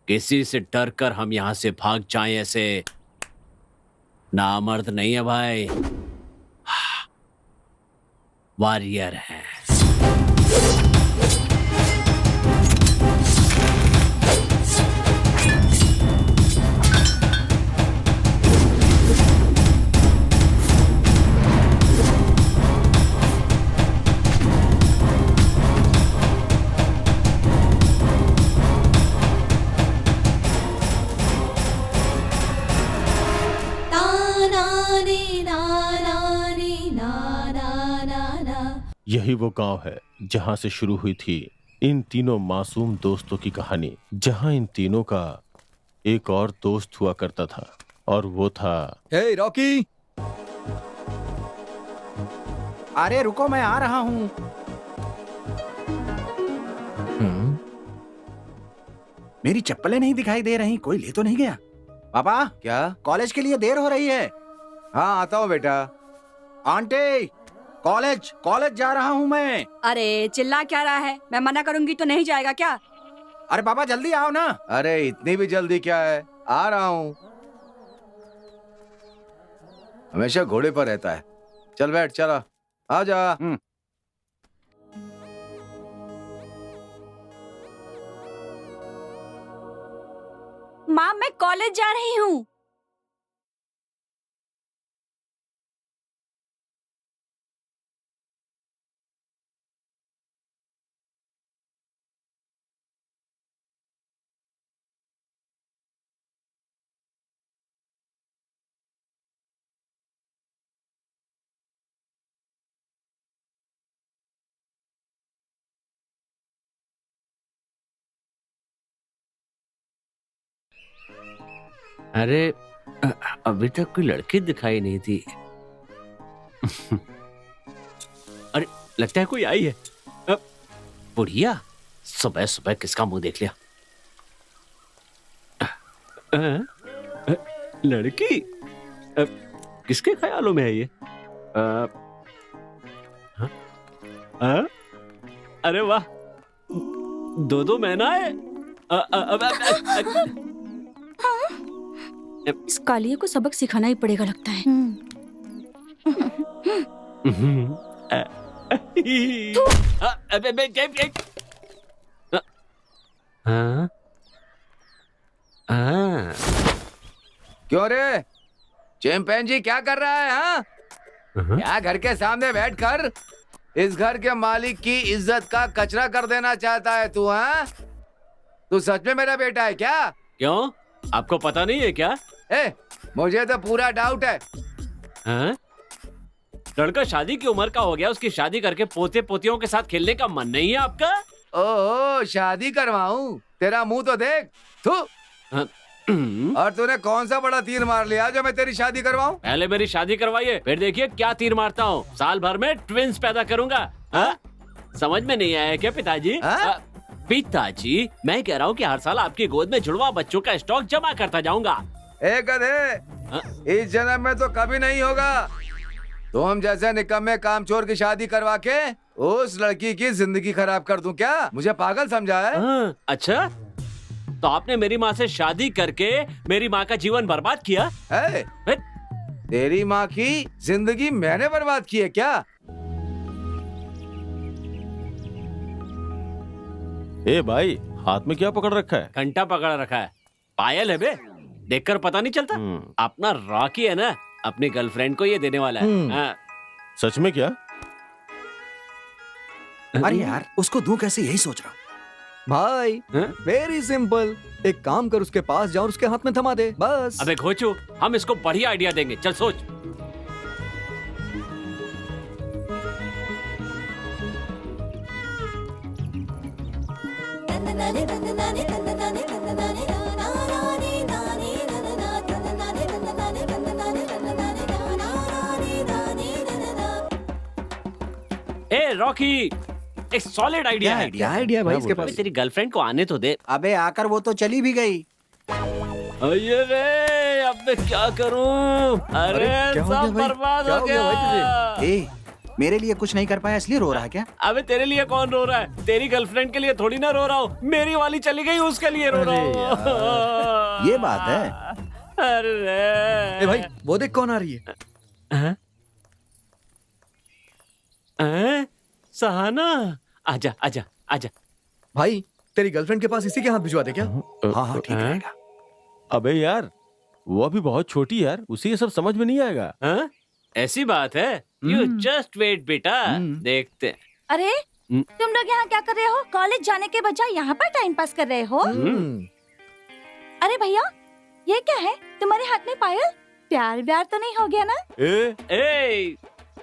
किसी से डर कर हम यहां से भाग जाएं ऐसे नामर्द नहीं है भाई, वॉरियर है। यही वो गांव है जहां से शुरू हुई थी इन तीनों मासूम दोस्तों की कहानी। जहां इन तीनों का एक और दोस्त हुआ करता था, और वो था हे रॉकी। अरे रुको, मैं आ रहा हूँ। मेरी चप्पलें नहीं दिखाई दे रही, कोई ले तो नहीं गया? पापा, क्या? कॉलेज के लिए देर हो रही है। हाँ आता हूँ बेटा। आंटी, कॉलेज जा रहा हूँ मैं। अरे चिल्ला क्या रहा है? मैं मना करूंगी तो नहीं जाएगा क्या? अरे पापा जल्दी आओ ना। अरे इतनी भी जल्दी क्या है, आ रहा हूँ। हमेशा घोड़े पर रहता है। चल बैठ, चला आ जा। माँ मैं कॉलेज जा रही हूँ। अरे अभी तक कोई लड़की दिखाई नहीं थी। अरे लगता है कोई आई है। बुढ़िया, सुबह सुबह किसका मुंह देख लिया। लड़की किसके ख्यालों में है ये? अरे वाह, दो महीना है। इस कालिए को सबक सिखाना ही पड़ेगा लगता है। क्यों रे चिंपैंजी, क्या कर रहा है? हाँ, क्या घर के सामने बैठकर इस घर के मालिक की इज्जत का कचरा कर देना चाहता है तू? हाँ, तू सच में मेरा बेटा है क्या? क्यों, आपको पता नहीं है क्या? मुझे तो पूरा डाउट है। हाँ? लड़का शादी की उम्र का हो गया, उसकी शादी करके पोते पोतियों के साथ खेलने का मन नहीं है आपका? ओह, शादी करवाऊं? तेरा मुंह तो देख। थू। और तूने कौन सा बड़ा तीर मार लिया जो मैं तेरी शादी करवाऊं? पहले मेरी शादी करवाइए, फिर देखिए क्या तीर मारता हूँ। साल भर में ट्विंस पैदा करूंगा। हाँ? समझ में नहीं आया क्या पिताजी? पिताजी, मैं कह रहा हूँ कि हर साल आपकी गोद में जुड़वा बच्चों का स्टॉक जमा करता जाऊंगा। गधे, इस जन्म में तो कभी नहीं होगा। तुम जैसे निकम्मे कामचोर की शादी करवा के उस लड़की की जिंदगी खराब कर दूं क्या? मुझे पागल समझा है? अच्छा, तो आपने मेरी माँ से शादी करके मेरी माँ का जीवन बर्बाद किया? तेरी माँ की जिंदगी मैंने बर्बाद की है क्या? ए भाई, हाथ में क्या पकड़ रखा है? घंटा पकड़ रखा है। पायल है बे, देखकर पता नहीं चलता? अपना रॉकी है ना, अपनी गर्लफ्रेंड को ये देने वाला है। हाँ। सच में क्या? अरे यार, उसको दूं कैसे, यही सोच रहा हूँ। भाई वेरी सिंपल, एक काम कर, उसके पास जाओ और उसके हाथ में थमा दे, बस। अबे घोचू, हम इसको बढ़िया आइडिया देंगे, चल सोच। ए रॉकी, एक सॉलिड आइडिया है। क्या आइडिया भाई इसके पास? तेरी गर्लफ्रेंड को आने तो दे। अबे आकर वो तो चली भी गई। अरे रे, अब मैं क्या करूं? अरे सब बर्बाद हो गया। ए, मेरे लिए कुछ नहीं कर पाया इसलिए रो रहा है क्या? अबे तेरे लिए कौन रो रहा है? तेरी गर्लफ्रेंड के लिए थोड़ी ना रो रहा हूँ, मेरी वाली चली गई उसके लिए रो रहा हूँ। ये बात है। अरे भाई वो देख कौन आ रही है। सहाना, आजा आजा आजा। भाई तेरी गर्लफ्रेंड के पास इसी के हाथ भिजवा दे क्या? हाँ हाँ ठीक रहेगा। अबे यार, वो अभी बहुत छोटी यार, उसे ये सब समझ में नहीं आएगा। ऐसी बात है? यू जस्ट वेट बेटा, देखते। अरे तुम लोग यहाँ क्या कर रहे हो? कॉलेज जाने के बजाय यहाँ पर टाइम पास कर रहे हो? अरे भैया, ये क्या है तुम्हारे हाथ में पायल? प्यार व्यार तो नहीं हो गया ना? ए,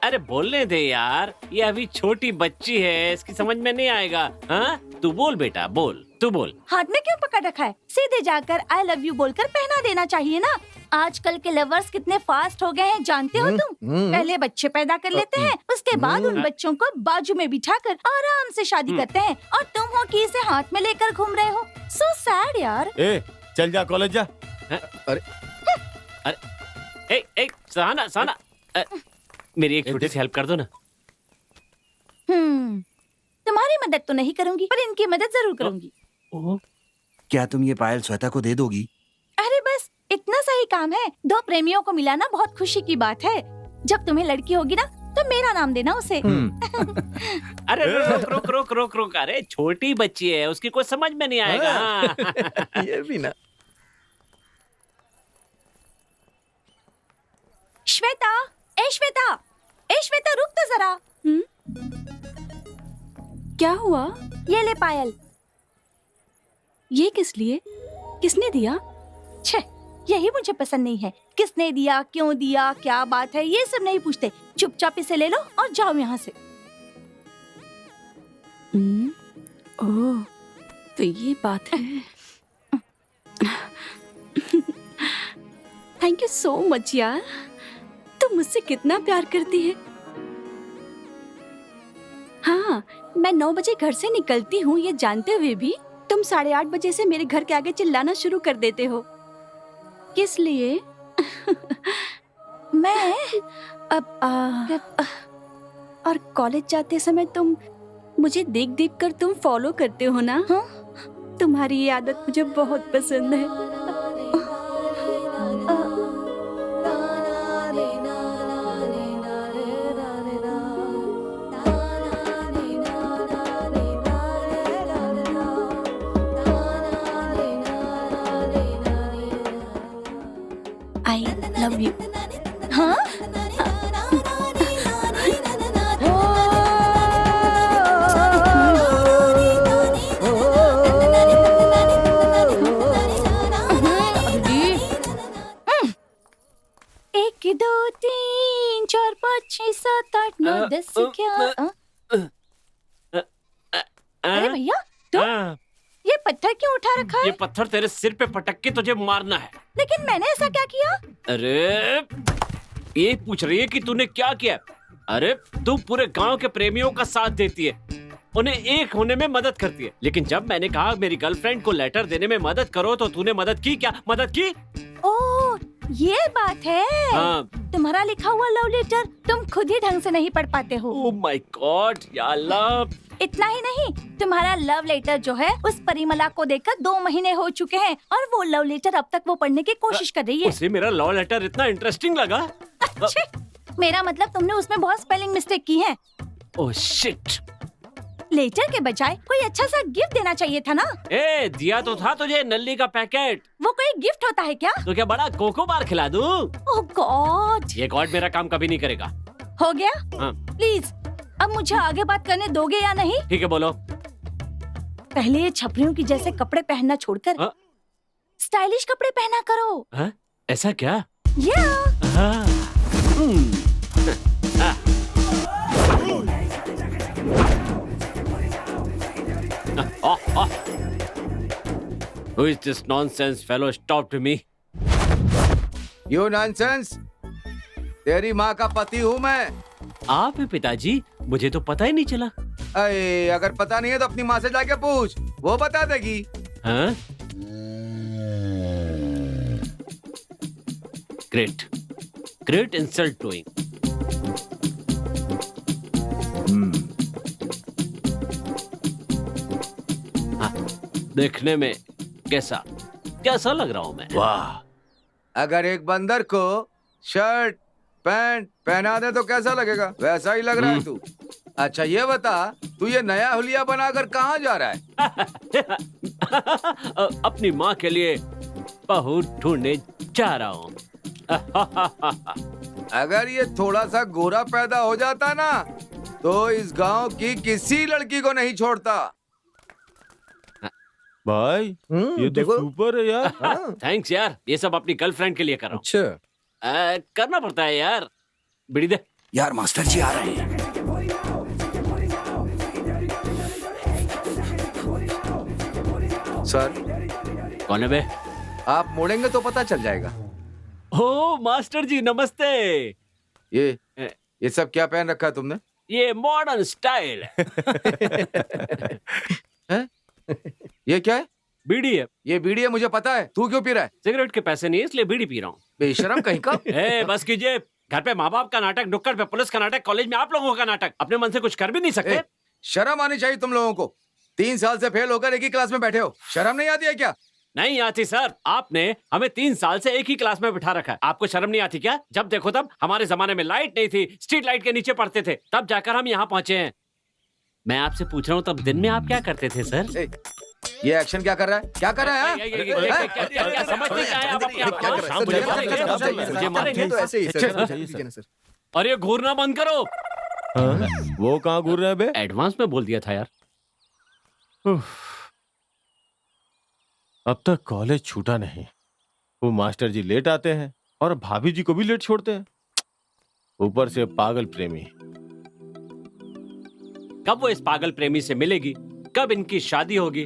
अरे बोलने दे यार, ये अभी छोटी बच्ची है, इसकी समझ में नहीं आएगा। हाँ, तू बोल बेटा, बोल, तू बोल। हाथ में क्यों पकड़ रखा है? सीधे जाकर आई लव यू बोलकर पहना देना चाहिए ना। आजकल के लवर्स कितने फास्ट हो गए हैं जानते हो तुम? पहले बच्चे पैदा कर लेते हैं, उसके बाद उन बच्चों को बाजू में बिठाकर आराम से शादी करते हैं, और तुम हो कि इसे हाथ में लेकर घूम रहे हो। सो सैड यार। चल जा कॉलेज जा। अरे सहाना सहाना, मेरी एक छोटी सी हेल्प कर दो ना। तुम्हारी मदद तो नहीं करूंगी, पर इनकी मदद जरूर करूंगी। क्या तुम ये पायल श्वेता को दे दोगी? अरे बस इतना सा ही काम है। दो प्रेमियों को मिलाना बहुत खुशी की बात है। जब तुम्हें लड़की होगी ना तो मेरा नाम देना उसे। अरे रुक रुक रुक रुक रुक, अरे छोटी बच्ची है, उसकी कोई समझ में नहीं आएगा। ये भी ना। श्वेता, ए श्वेता, ए श्वेता, रुक तो जरा। क्या हुआ? ये ले पायल। ये किस लिए? किसने दिया? छे, यही मुझे पसंद नहीं है। किसने दिया, क्यों दिया, क्या बात है, ये सब नहीं पूछते। चुपचाप इसे ले लो और जाओ यहाँ से। ओह, तो ये बात है। थैंक यू सो मच यार, तुम मुझसे कितना प्यार करती है। हाँ, मैं 9 बजे घर से निकलती हूँ, ये जानते हुए भी तुम 8:30 बजे से मेरे घर के आगे चिल्लाना शुरू कर देते हो। किस लिए? मैं और कॉलेज जाते समय तुम मुझे देख देख कर तुम फॉलो करते हो ना? हाँ? तुम्हारी ये आदत मुझे बहुत पसंद है। I love you. हाँ? एक दो तीन चार पाँच छः सात आठ नौ 10 क्या? अरे भैया तुम ये पत्थर क्यों उठा रखा ये है? पत्थर तेरे सिर पे पटक के तुझे मारना है। लेकिन मैंने ऐसा क्या किया? अरे ये पूछ रही है कि तूने क्या किया? अरे तू पूरे गांव के प्रेमियों का साथ देती है, उन्हें एक होने में मदद करती है, लेकिन जब मैंने कहा मेरी गर्लफ्रेंड को लेटर देने में मदद करो तो तूने मदद की क्या? मदद की? ओह ये बात है। हाँ। तुम्हारा लिखा हुआ लव लेटर तुम खुद ही ढंग से नहीं पढ़ पाते हो। ओह माय गॉड या अल्लाह। इतना ही नहीं, तुम्हारा लव लेटर जो है उस परिमला को देकर 2 महीने हो चुके हैं और वो लव लेटर अब तक वो पढ़ने की कोशिश कर रही है। उसे मेरा लव लेटर इतना इंटरेस्टिंग लगा? अच्छे, मेरा मतलब तुमने उसमें बहुत स्पेलिंग मिस्टेक की है। Oh shit. लेटर के बजाय कोई अच्छा सा गिफ्ट देना चाहिए था ना। ए दिया तो था तुझे नल्ली का पैकेट। वो कोई गिफ्ट होता है क्या? तो क्या बड़ा कोको बार खिला दूं? ओह गॉड। ये गॉड मेरा काम कभी नहीं करेगा। हो गया? हाँ। प्लीज अब मुझे आगे बात करने दोगे या नहीं? ठीक है बोलो। पहले ये छपरियों की जैसे कपड़े पहनना छोड़कर हाँ? स्टाइलिश कपड़े पहना करो। हाँ? ऐसा क्या? या हाँ। Who is this nonsense fellow? Stopped me. You nonsense, तेरी माँ का पति हूँ मैं। आप हैं पिताजी? मुझे तो पता ही नहीं चला। अरे अगर पता नहीं है तो अपनी माँ से जाके पूछ, वो बता देगी। हाँ? Great. Great insult doing. हाँ, देखने में कैसा लग रहा हूँ मैं? वाह, अगर एक बंदर को शर्ट पैंट पहना दे तो कैसा लगेगा? वैसा ही लग रहा है तू। अच्छा ये बता, तू ये नया हुलिया बनाकर कहाँ जा रहा है? अपनी माँ के लिए बहू ढूंढने जा रहा हूँ। अगर ये थोड़ा सा गोरा पैदा हो जाता ना तो इस गांव की किसी लड़की को नहीं छोड़ता। भाई ये तो देखो। सुपर है यार। थैंक्स यार, ये सब अपनी गर्लफ्रेंड के लिए कर रहा हूँ। अच्छा करना पड़ता है यार। बीड़ी दे। यार मास्टर जी आ रहे हैं। सर कौन है बे? आप मोड़ेंगे तो पता चल जाएगा। ओ मास्टर जी नमस्ते। ये सब क्या पहन रखा है तुमने? ये मॉडर्न स्टाइल हैं? ये क्या है? बीड़ी है। ये बीड़ी है, मुझे पता है। तू क्यों पी रहा है? सिगरेट के पैसे नहीं है इसलिए बीड़ी पी रहा हूँ। बेशरम कहीं का। ए, बस कीजिए। घर पे माँ बाप का नाटक, नुक्कड़ पे पुलिस का नाटक, कॉलेज में आप लोगों का नाटक। अपने मन से कुछ कर भी नहीं सकते। शर्म आनी चाहिए तुम लोगों को। 3 साल से फेल होकर एक ही क्लास में बैठे हो, शर्म नहीं आती है क्या? नहीं आती सर, आपने हमें 3 साल से एक ही क्लास में बिठा रखा है। आपको शर्म नहीं आती क्या? जब देखो तब हमारे जमाने में लाइट नहीं थी, स्ट्रीट लाइट के नीचे पढ़ते थे, तब जाकर हम यहाँ पहुंचे हैं। मैं आपसे पूछ रहा हूँ तब दिन में आप क्या करते थे सर? ये एक्शन क्या कर रहा है? क्या कर रहा है? क्या समझते क्या है आप अपने आप को? मुझे मारेंगे तो ऐसे ही सर। और ये घूरना बंद करो। वो कहाँ घूर रहे हैं बे? एडवांस में बोल दिया था यार। अब तक कॉलेज छूटा नहीं। वो मास्टर जी लेट आते हैं और भाभी जी को भी लेट छोड़ते हैं, ऊपर से पागल प्रेमी। कब वो इस पागल प्रेमी से मिलेगी, कब इनकी शादी होगी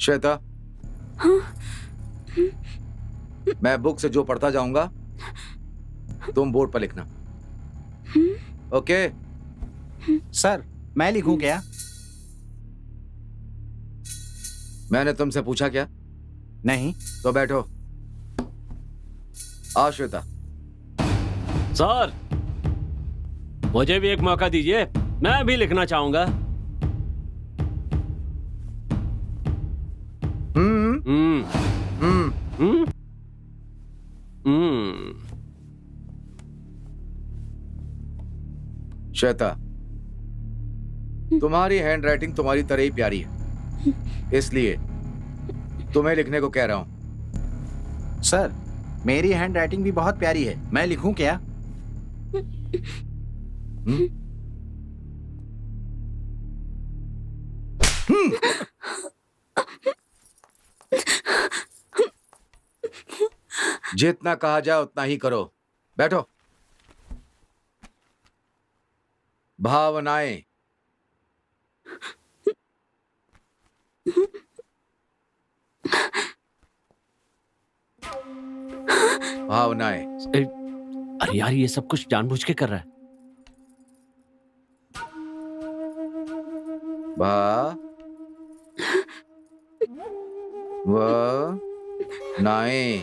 श्वेता, मैं बुक से जो पढ़ता जाऊंगा तुम बोर्ड पर लिखना। ओके? सर मैं लिखूं क्या? मैंने तुमसे पूछा क्या? नहीं। तो बैठो। आओ श्वेता। सर, मुझे भी एक मौका दीजिए, मैं भी लिखना चाहूंगा। हम्म। श्वेता, तुम्हारी हैंडराइटिंग तुम्हारी तरह ही प्यारी है, इसलिए तुम्हें लिखने को कह रहा हूं। सर मेरी हैंड राइटिंग भी बहुत प्यारी है, मैं लिखूं क्या? जितना कहा जाए उतना ही करो। बैठो। भावनाएं। भावनाएं। अरे यार, ये सब कुछ जानबूझ के कर रहा है। नाएं।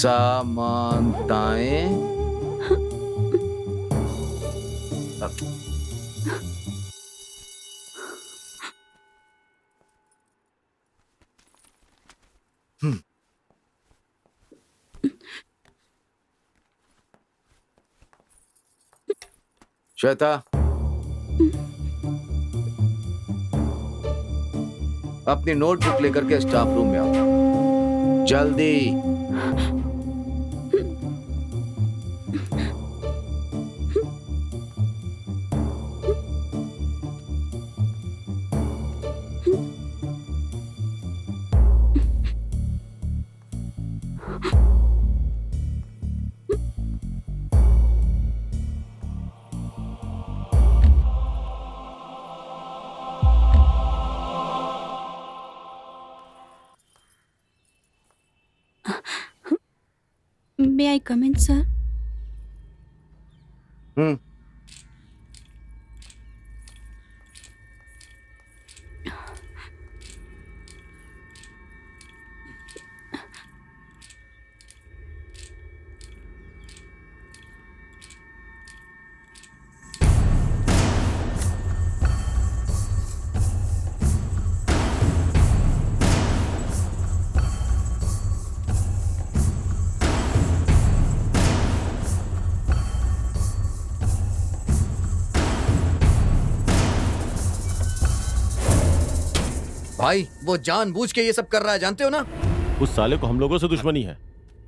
समानताएं। श्वेता, अपनी नोटबुक लेकर के स्टाफ रूम में आओ, जल्दी। May I come in, sir? भाई, वो जानबूझ के ये सब कर रहा है, जानते हो ना? उस साले को हम लोगों से दुश्मनी है,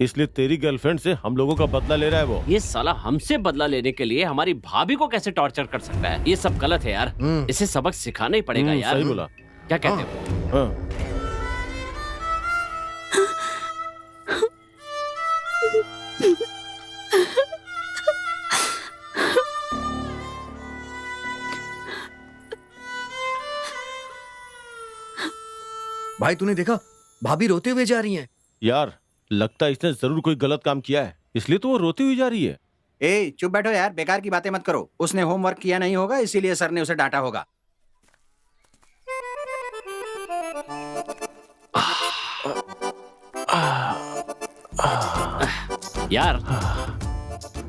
इसलिए तेरी गर्लफ्रेंड से हम लोगों का बदला ले रहा है वो। ये साला हमसे बदला लेने के लिए हमारी भाभी को कैसे टॉर्चर कर सकता है? ये सब गलत है यार, इसे सबक सिखाना ही पड़ेगा यार। सही बोला। क्या कहते हो? हाँ। भाई तूने देखा, भाभी रोते हुए जा रही हैं। यार लगता है इसने जरूर कोई गलत काम किया है, इसलिए तो वो रोती हुई जा रही है। ए चुप बैठो यार, बेकार की बातें मत करो। उसने होमवर्क किया नहीं होगा, इसीलिए सर ने उसे डांटा होगा। यार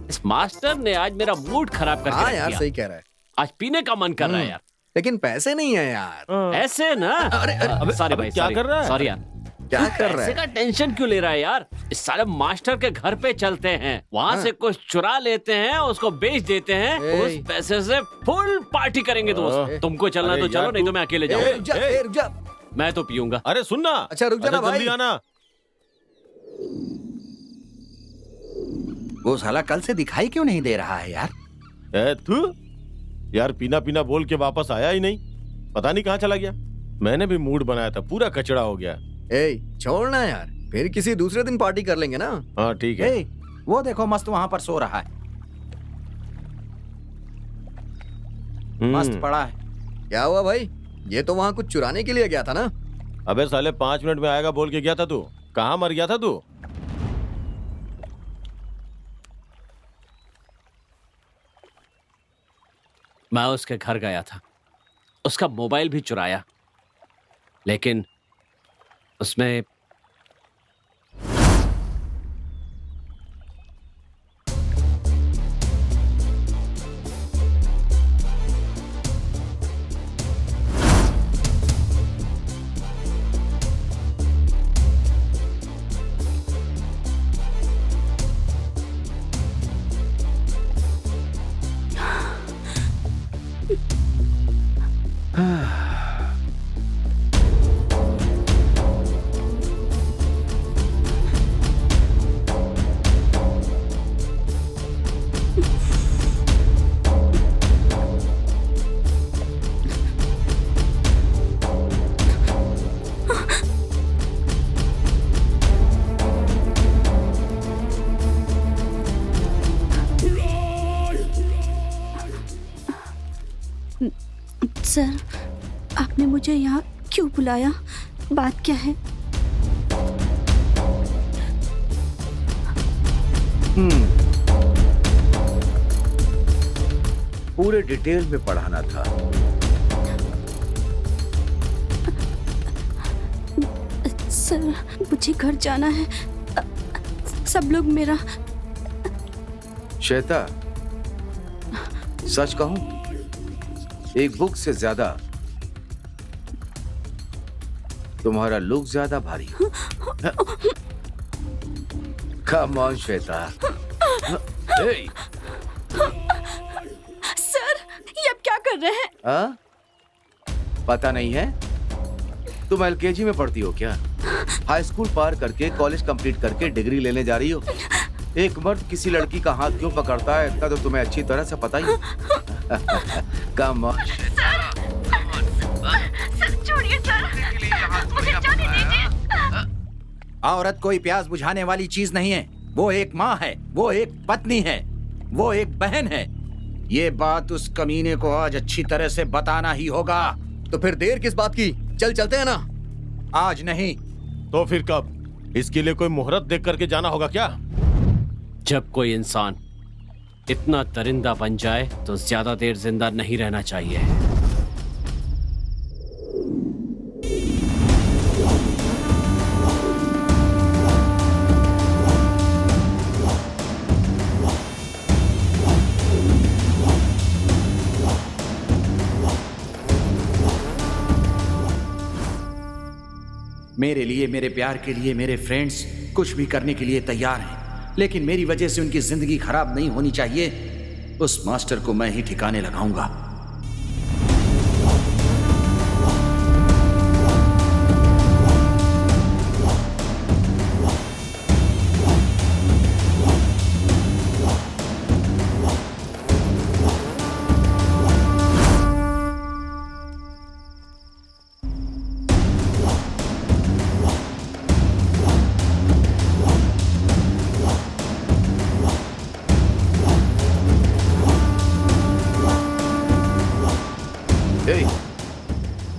इस मास्टर ने आज मेरा मूड खराब करके हाँ रख यार, दिया। सही कह रहा है। आज पीने का मन कर रहा है यार। लेकिन पैसे नहीं है यार। ऐसे ना। अरे सॉरी भाई, क्या कर रहा है? सॉरी यार। क्या कर रहा पैसे है? का टेंशन क्यों ले रहा है यार? इस साले मास्टर के घर पे चलते हैं, वहाँ से कुछ चुरा लेते हैं, उसको बेच देते हैं, उस पैसे से फुल पार्टी करेंगे दोस्त। तुमको चलना अरे तो चलो, यार नहीं तो मैं अकेले जाऊंगा। रुक जा, रुक जा। मैं तो पीऊंगा। अरे सुनना। अच्छा, रुक जाना जल्दी भाई। आना। वो साला कल से दिखाई क्यों नहीं दे रहा है यार? तू यार पीना पीना बोल के वापस आया ही नहीं, पता नहीं कहाँ चला गया। मैंने भी मूड बनाया था, पूरा कचड़ा हो गया। ए, छोड़ना यार, फिर किसी दूसरे दिन पार्टी कर लेंगे ना। हाँ ठीक है। ए, वो देखो मस्त वहां पर सो रहा है, मस्त पड़ा है। क्या हुआ भाई? ये तो वहाँ कुछ चुराने के लिए गया था ना? अबे साले 5 मिनट में आएगा बोल के गया था तू, कहाँ मर गया था तू? मैं उसके घर गया था, उसका मोबाइल भी चुराया, लेकिन उसमें सर, आपने मुझे यहाँ क्यों बुलाया? बात क्या है? पूरे डिटेल में पढ़ाना था। सर, मुझे घर जाना है। सब लोग मेरा... श्वेता, सच कहूं, एक बुक से ज्यादा तुम्हारा लुक ज्यादा भारी। Come on Shweta. Hey! Sir, ये अब क्या कर रहे हैं? हाँ? पता नहीं है? तुम एलकेजी में पढ़ती हो क्या? हाई स्कूल पार करके कॉलेज कंप्लीट करके डिग्री लेने जा रही हो। एक मर्द किसी लड़की का हाथ क्यों पकड़ता है इतना तो तुम्हें अच्छी तरह से पता ही है। Come on. सर छोड़िए सर, मुझे जाने दीजिए। औरत कोई प्यास बुझाने वाली चीज नहीं है। वो एक माँ है, वो एक पत्नी है, वो एक बहन है। ये बात उस कमीने को आज अच्छी तरह से बताना ही होगा। तो फिर देर किस बात की? चलते हैं ना। आज नहीं तो फिर कब? इसके लिए कोई मुहूर्त देख करके जाना होगा क्या? जब कोई इंसान इतना दरिंदा बन जाए तो ज्यादा देर जिंदा नहीं रहना चाहिए। मेरे लिए, मेरे प्यार के लिए मेरे फ्रेंड्स कुछ भी करने के लिए तैयार हैं, लेकिन मेरी वजह से उनकी जिंदगी खराब नहीं होनी चाहिए। उस मास्टर को मैं ही ठिकाने लगाऊंगा।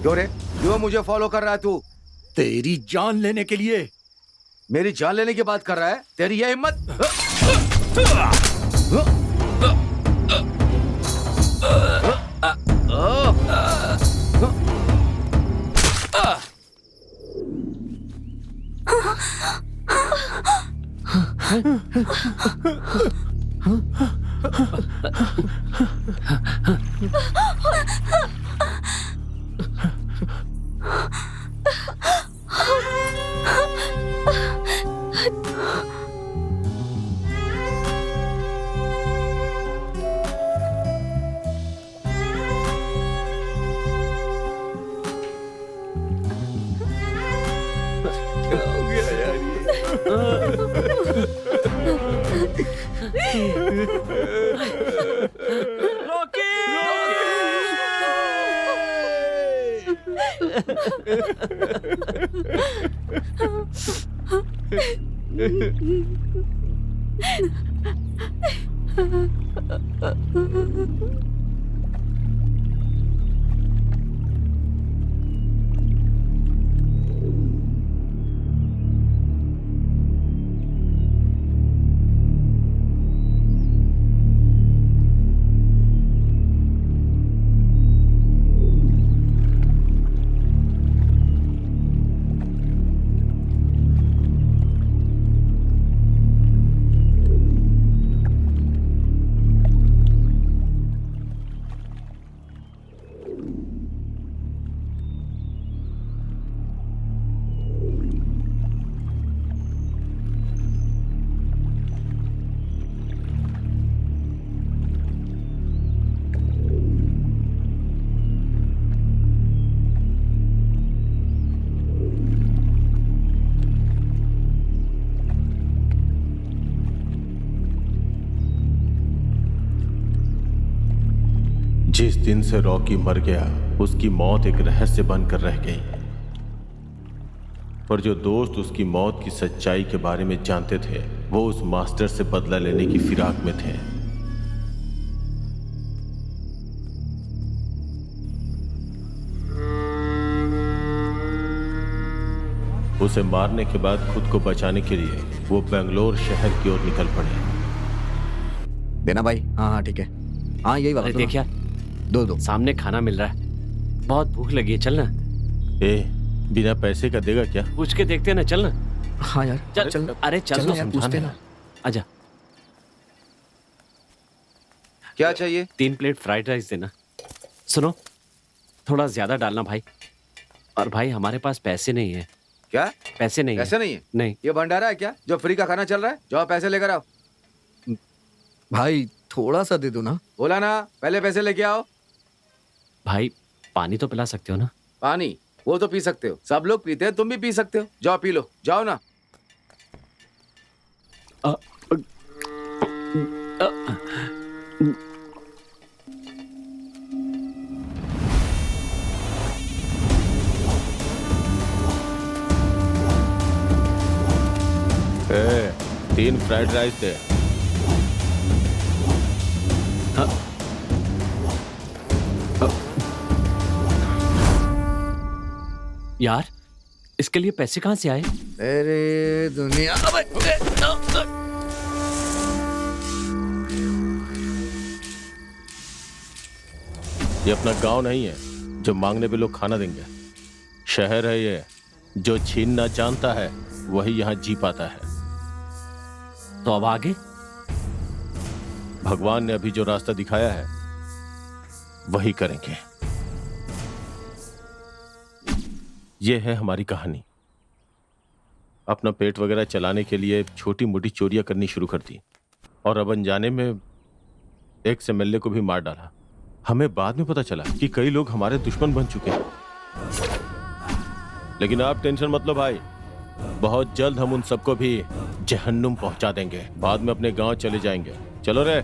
क्यों रे? क्यों मुझे फॉलो कर रहा है तू? तेरी जान लेने के लिए। मेरी जान लेने की बात कर रहा है? तेरी यह हिम्मत? जिस दिन से रॉकी मर गया उसकी मौत एक रहस्य बनकर रह गई। पर जो दोस्त उसकी मौत की सच्चाई के बारे में जानते थे वो उस मास्टर से बदला लेने की फिराक में थे। उसे मारने के बाद खुद को बचाने के लिए वो बेंगलोर शहर की ओर निकल पड़े। देना भाई। हाँ हाँ ठीक है। हाँ यही वाला। देख यार, दो सामने खाना मिल रहा है, बहुत भूख लगी है, चल ना। बिना पैसे का देगा क्या? पूछ के देखते हैं ना, चल ना। हाँ यार चल चल। अरे चल ना यार, पूछते ना। आजा। क्या चाहिए? 3 प्लेट फ्राइड राइस देना। सुनो, थोड़ा ज्यादा डालना भाई। और भाई हमारे पास पैसे नहीं है। क्या? पैसे नहीं पैसे नहीं है? नहीं। ये भंडारा है क्या जो फ्री का खाना चल रहा है? जाओ पैसे लेकर आओ। भाई थोड़ा सा दे दो ना। बोला ना, पहले पैसे लेके आओ। भाई पानी तो पिला सकते हो ना? पानी वो तो पी सकते हो, सब लोग पीते हैं, तुम भी पी सकते हो। जाओ पी लो, जाओ ना। ए, 3 फ्राइड राइस दे। यार इसके लिए पैसे कहाँ से आए? अरे दुनिया। ये अपना गांव नहीं है जो मांगने पे लोग खाना देंगे। शहर है ये जो छीनना जानता है वही यहाँ जी पाता है। तो अब आगे? भगवान ने अभी जो रास्ता दिखाया है वही करेंगे। ये है हमारी कहानी। अपना पेट वगैरह चलाने के लिए छोटी मोटी चोरियां करनी शुरू कर दी और अब अनजाने में एक एमएलए को भी मार डाला। हमें बाद में पता चला कि कई लोग हमारे दुश्मन बन चुके हैं। लेकिन आप टेंशन मत लो भाई, बहुत जल्द हम उन सबको भी जहन्नुम पहुंचा देंगे। बाद में अपने गांव चले जाएंगे। चलो रे।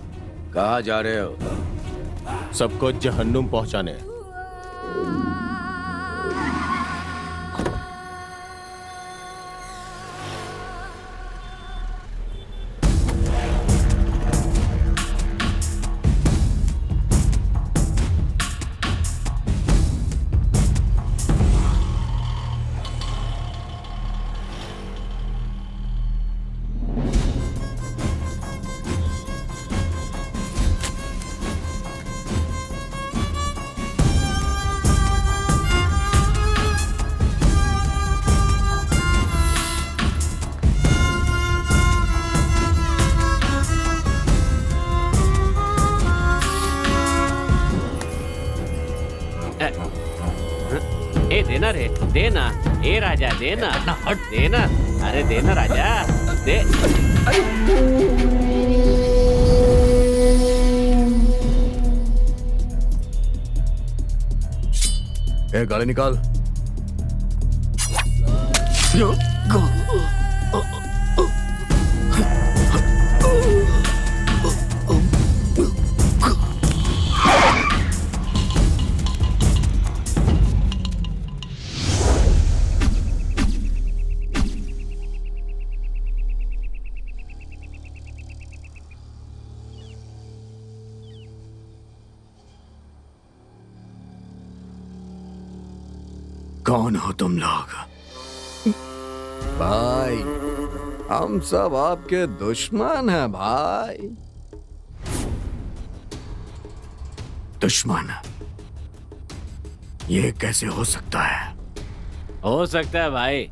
कहाँ जा रहे हो? सबको जहन्नुम पहुंचाने। देना रे, देना। ए राजा देना, देना। अरे देना राजा, दे। ए गाड़ी निकाल। कौन हो तुम लोग? भाई हम सब आपके दुश्मन हैं भाई। दुश्मन? ये कैसे हो सकता है? हो सकता है भाई,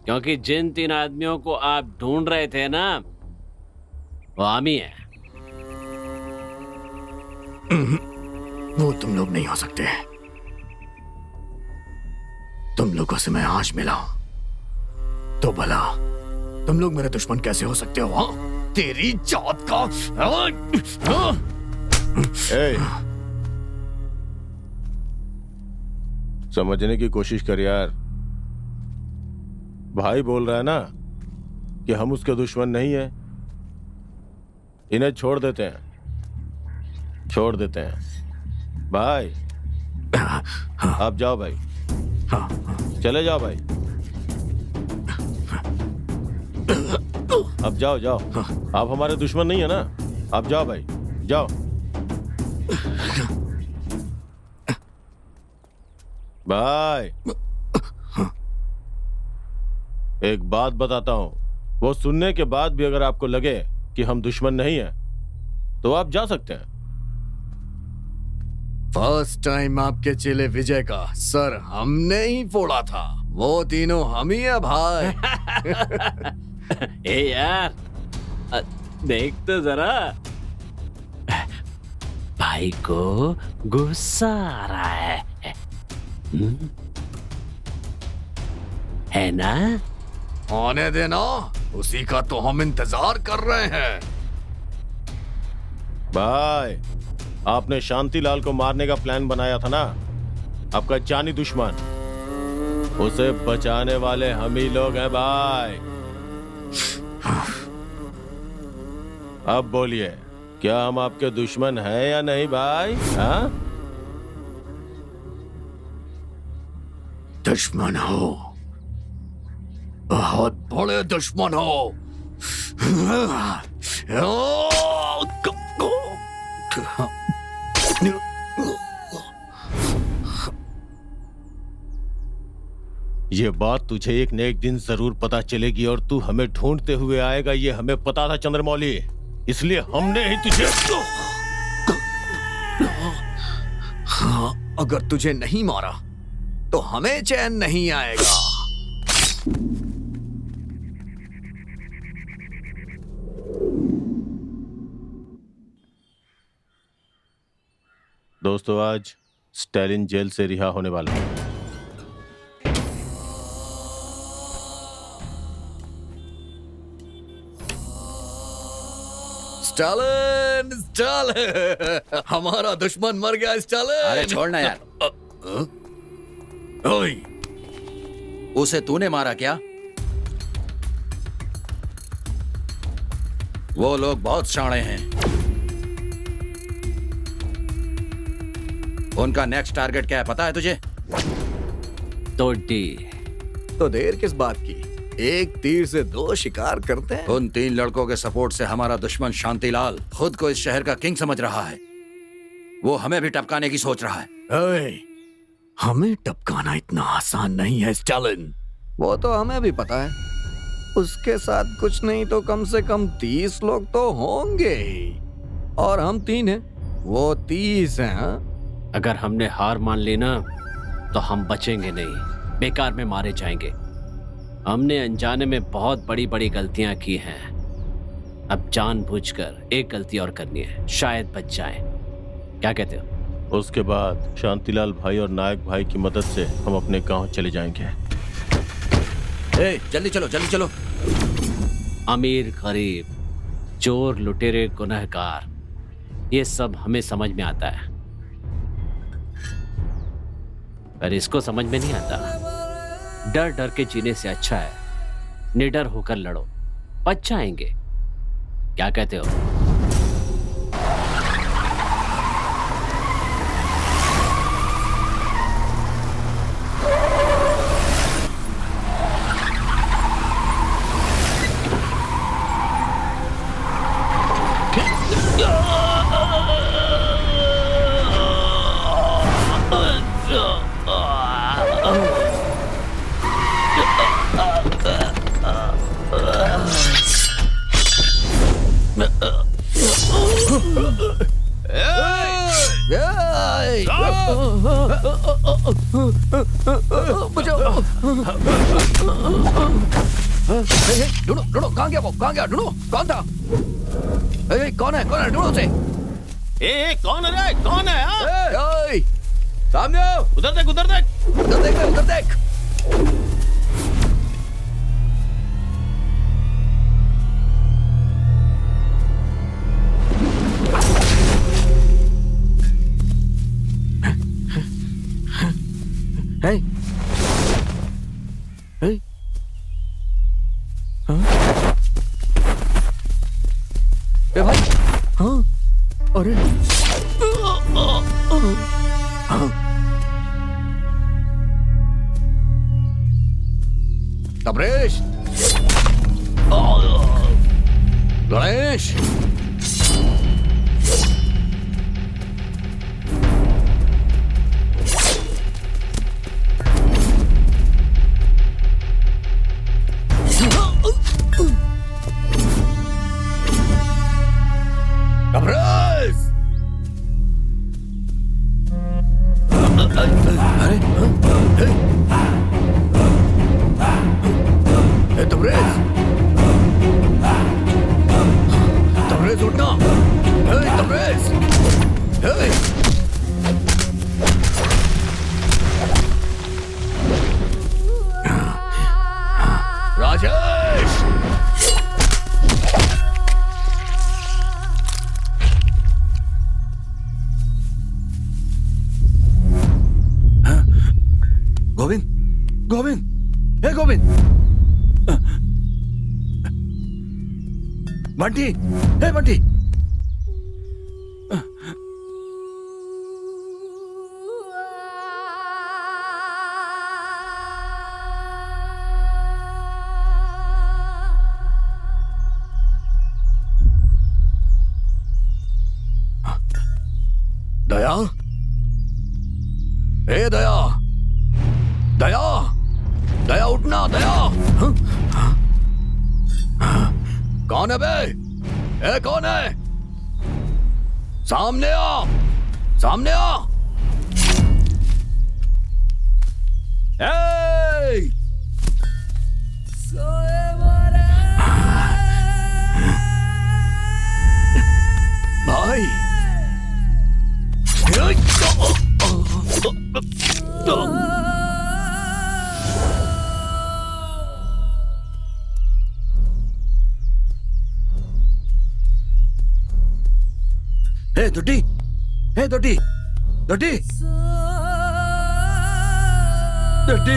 क्योंकि जिन 3 आदमियों को आप ढूंढ रहे थे ना, वो हम ही है। वो तुम लोग नहीं हो सकते। तुम लोगों से मैं आज मिला हूं, तो भला तुम लोग मेरे दुश्मन कैसे हो सकते हो? हाँ? तेरी जात का। ए, समझने की कोशिश कर यार। भाई बोल रहा है ना कि हम उसके दुश्मन नहीं है। इन्हें छोड़ देते हैं, छोड़ देते हैं भाई। आप जाओ भाई, चले जाओ भाई। अब जाओ जाओ, आप हमारे दुश्मन नहीं है ना। आप जाओ भाई, जाओ। भाई एक बात बताता हूं, वो सुनने के बाद भी अगर आपको लगे कि हम दुश्मन नहीं हैं, तो आप जा सकते हैं। फर्स्ट टाइम आपके चेले विजय का सर हमने ही फोड़ा था। वो तीनों हम ही है भाई। ए यार, देख तो जरा, भाई को गुस्सा आ रहा है। है ना? आने देना, उसी का तो हम इंतजार कर रहे हैं। भाई आपने शांतिलाल को मारने का प्लान बनाया था ना, आपका जानी दुश्मन। उसे बचाने वाले हम ही लोग हैं भाई। अब बोलिए, क्या हम आपके दुश्मन हैं या नहीं भाई? हाँ? दुश्मन हो, बहुत बड़े दुश्मन हो। ये बात तुझे एक न एक दिन जरूर पता चलेगी और तू हमें ढूंढते हुए आएगा, ये हमें पता था चंद्रमौली। इसलिए हमने ही तुझे। हाँ, अगर तुझे नहीं मारा तो हमें चैन नहीं आएगा। दोस्तों, आज स्टालिन जेल से रिहा होने वाला है। स्टालिन, स्टालिन, हमारा दुश्मन मर गया स्टालिन। अरे छोड़ना यार। ओए, उसे तूने मारा क्या? वो लोग बहुत शाणे हैं। उनका नेक्स्ट टारगेट क्या है पता है तुझे? तोड़ी। तो देर किस बात की? एक तीर से 2 शिकार करते हैं। उन 3 लड़कों के सपोर्ट से हमारा दुश्मन शांतिलाल खुद को इस शहर का किंग समझ रहा है। वो हमें भी टपकाने की सोच रहा है। ओए, हमें टपकाना इतना आसान नहीं है स्टालिन। वो तो हमें भी पता है। उसके साथ कुछ नहीं तो कम से कम 30 लोग तो होंगे ही। और हम 3 हैं, वो 30 हैं। हाँ? अगर हमने हार मान ली ना, तो हम बचेंगे नहीं, बेकार में मारे जाएंगे। हमने अनजाने में बहुत बड़ी बड़ी गलतियां की हैं। अब जानबूझकर एक गलती और करनी है, शायद बच जाए। क्या कहते हो? उसके बाद शांतिलाल भाई और नायक भाई की मदद से हम अपने गांव चले जाएंगे। जल्दी चलो, जल्दी चलो। अमीर गरीब, चोर लुटेरे गुनहगार, ये सब हमें समझ में आता है, पर इसको समझ में नहीं आता। डर डर के जीने से अच्छा है निडर होकर लड़ो, बच जाएंगे। क्या कहते हो? बचाओ। ढूंढो ढूंढो, कहाँ गया वो, कहाँ गया, ढूंढो कौन था। कौन है ढूंढो उसे। कौन है रे, कौन है हाँ? सामने आओ। उधर देख उधर देख उधर देख, उधर देख। Hey. Hey. हाँ? ए भाई, हाँ, अरे, हाँ, तबरेश, गणेश, बंटी, हे बंटी, दया, हे दया, दया, दया उठना, दया। कौन है बे? ए कौन है? सामने आ, सामने आ। ए! भाई, हे दुटी, हे दुटी, दुटी, दुटी।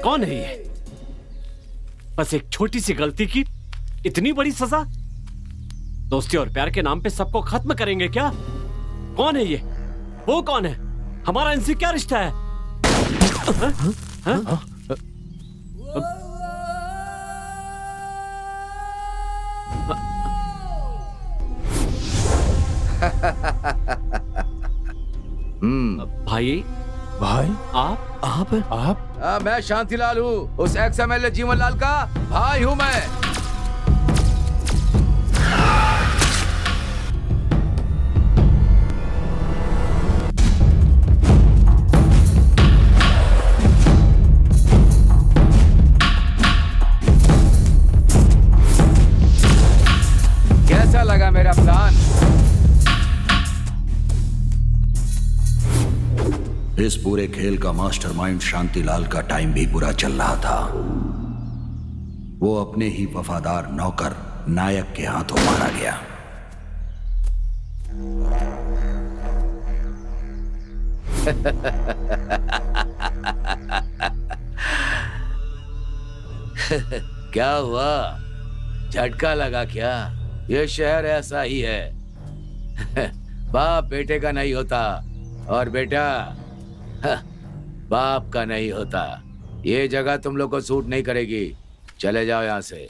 कौन है ये? बस एक छोटी सी गलती की इतनी बड़ी सजा? दोस्ती और प्यार के नाम पे सबको खत्म करेंगे क्या? कौन है ये? वो कौन है? हमारा इनसे क्या रिश्ता है? हा? भाई, भाई, आप? मैं शांतिलाल हूँ, उस एक्स MLA जीवनलाल का भाई हूँ मैं। कैसा लगा मेरा प्लान? इस पूरे खेल का मास्टरमाइंड शांतिलाल का टाइम भी बुरा चल रहा था। वो अपने ही वफादार नौकर नायक के हाथों मारा गया। क्या हुआ? झटका लगा क्या? ये शहर ऐसा ही है। बाप बेटे का नहीं होता और बेटा बाप का नहीं होता। ये जगह तुम लोग को सूट नहीं करेगी। चले जाओ यहाँ से।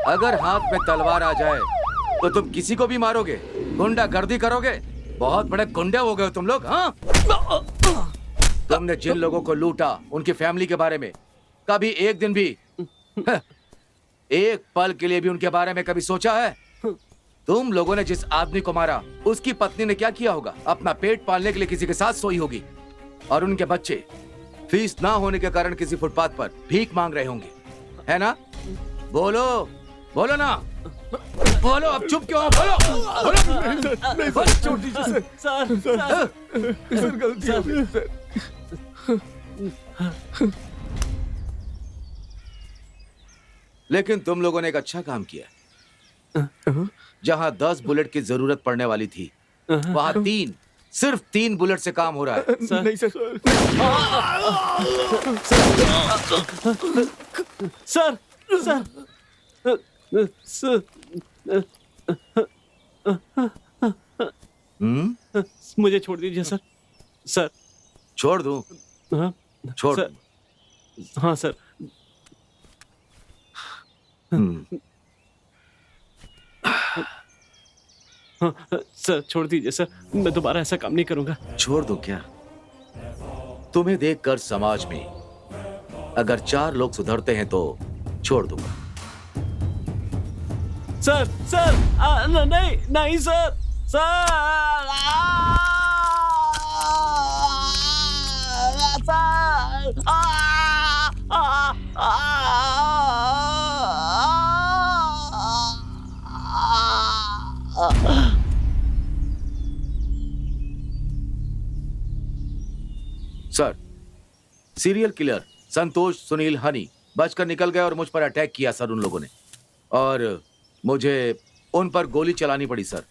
अगर हाथ में तलवार आ जाए तो तुम किसी को भी मारोगे, गुंडागर्दी करोगे। बहुत बड़े गुंडे हो गए हो तुम लोग। हाँ, तुमने जिन लोगों को लूटा उनकी फैमिली के बारे में कभी एक दिन भी, एक पल के लिए भी उनके बारे में कभी सोचा है? तुम लोगों ने जिस आदमी को मारा उसकी पत्नी ने क्या किया होगा? अपना पेट पालने के लिए किसी के साथ सोई होगी और उनके बच्चे फीस ना होने के कारण किसी फुटपाथ पर भीख मांग रहे होंगे, है ना? बोलो बोलो ना, बोलो। अब चुप क्यों हो? बोलो बोलो। छोड़ दीजिए सर। सर गलती हो गई सर। लेकिन तुम लोगों ने एक अच्छा काम किया। जहां 10 बुलेट की जरूरत पड़ने वाली थी वहां सिर्फ 3 बुलेट से काम हो रहा है। नहीं सर। मुझे छोड़ दीजिए सर। सर छोड़ दूं? हाँ छोड़ सर। हाँ सर। हाँ, सर छोड़ दीजिए सर, मैं दोबारा ऐसा काम नहीं करूंगा। छोड़ दूं क्या? तुम्हें देखकर समाज में अगर 4 लोग सुधरते हैं तो छोड़ दूंगा। सर नहीं नहीं सर। सर, सीरियल किलर संतोष सुनील हनी बचकर निकल गए और मुझ पर अटैक किया सर उन लोगों ने, और मुझे उन पर गोली चलानी पड़ी सर।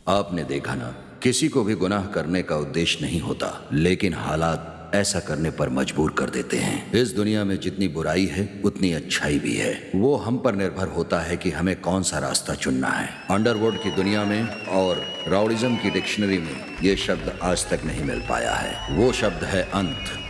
आपने देखा ना, किसी को भी गुनाह करने का उद्देश्य नहीं होता, लेकिन हालात ऐसा करने पर मजबूर कर देते हैं। इस दुनिया में जितनी बुराई है उतनी अच्छाई भी है। वो हम पर निर्भर होता है कि हमें कौन सा रास्ता चुनना है। अंडरवर्ल्ड की दुनिया में और राउडिज्म की डिक्शनरी में ये शब्द आज तक नहीं मिल पाया है। वो शब्द है अंत।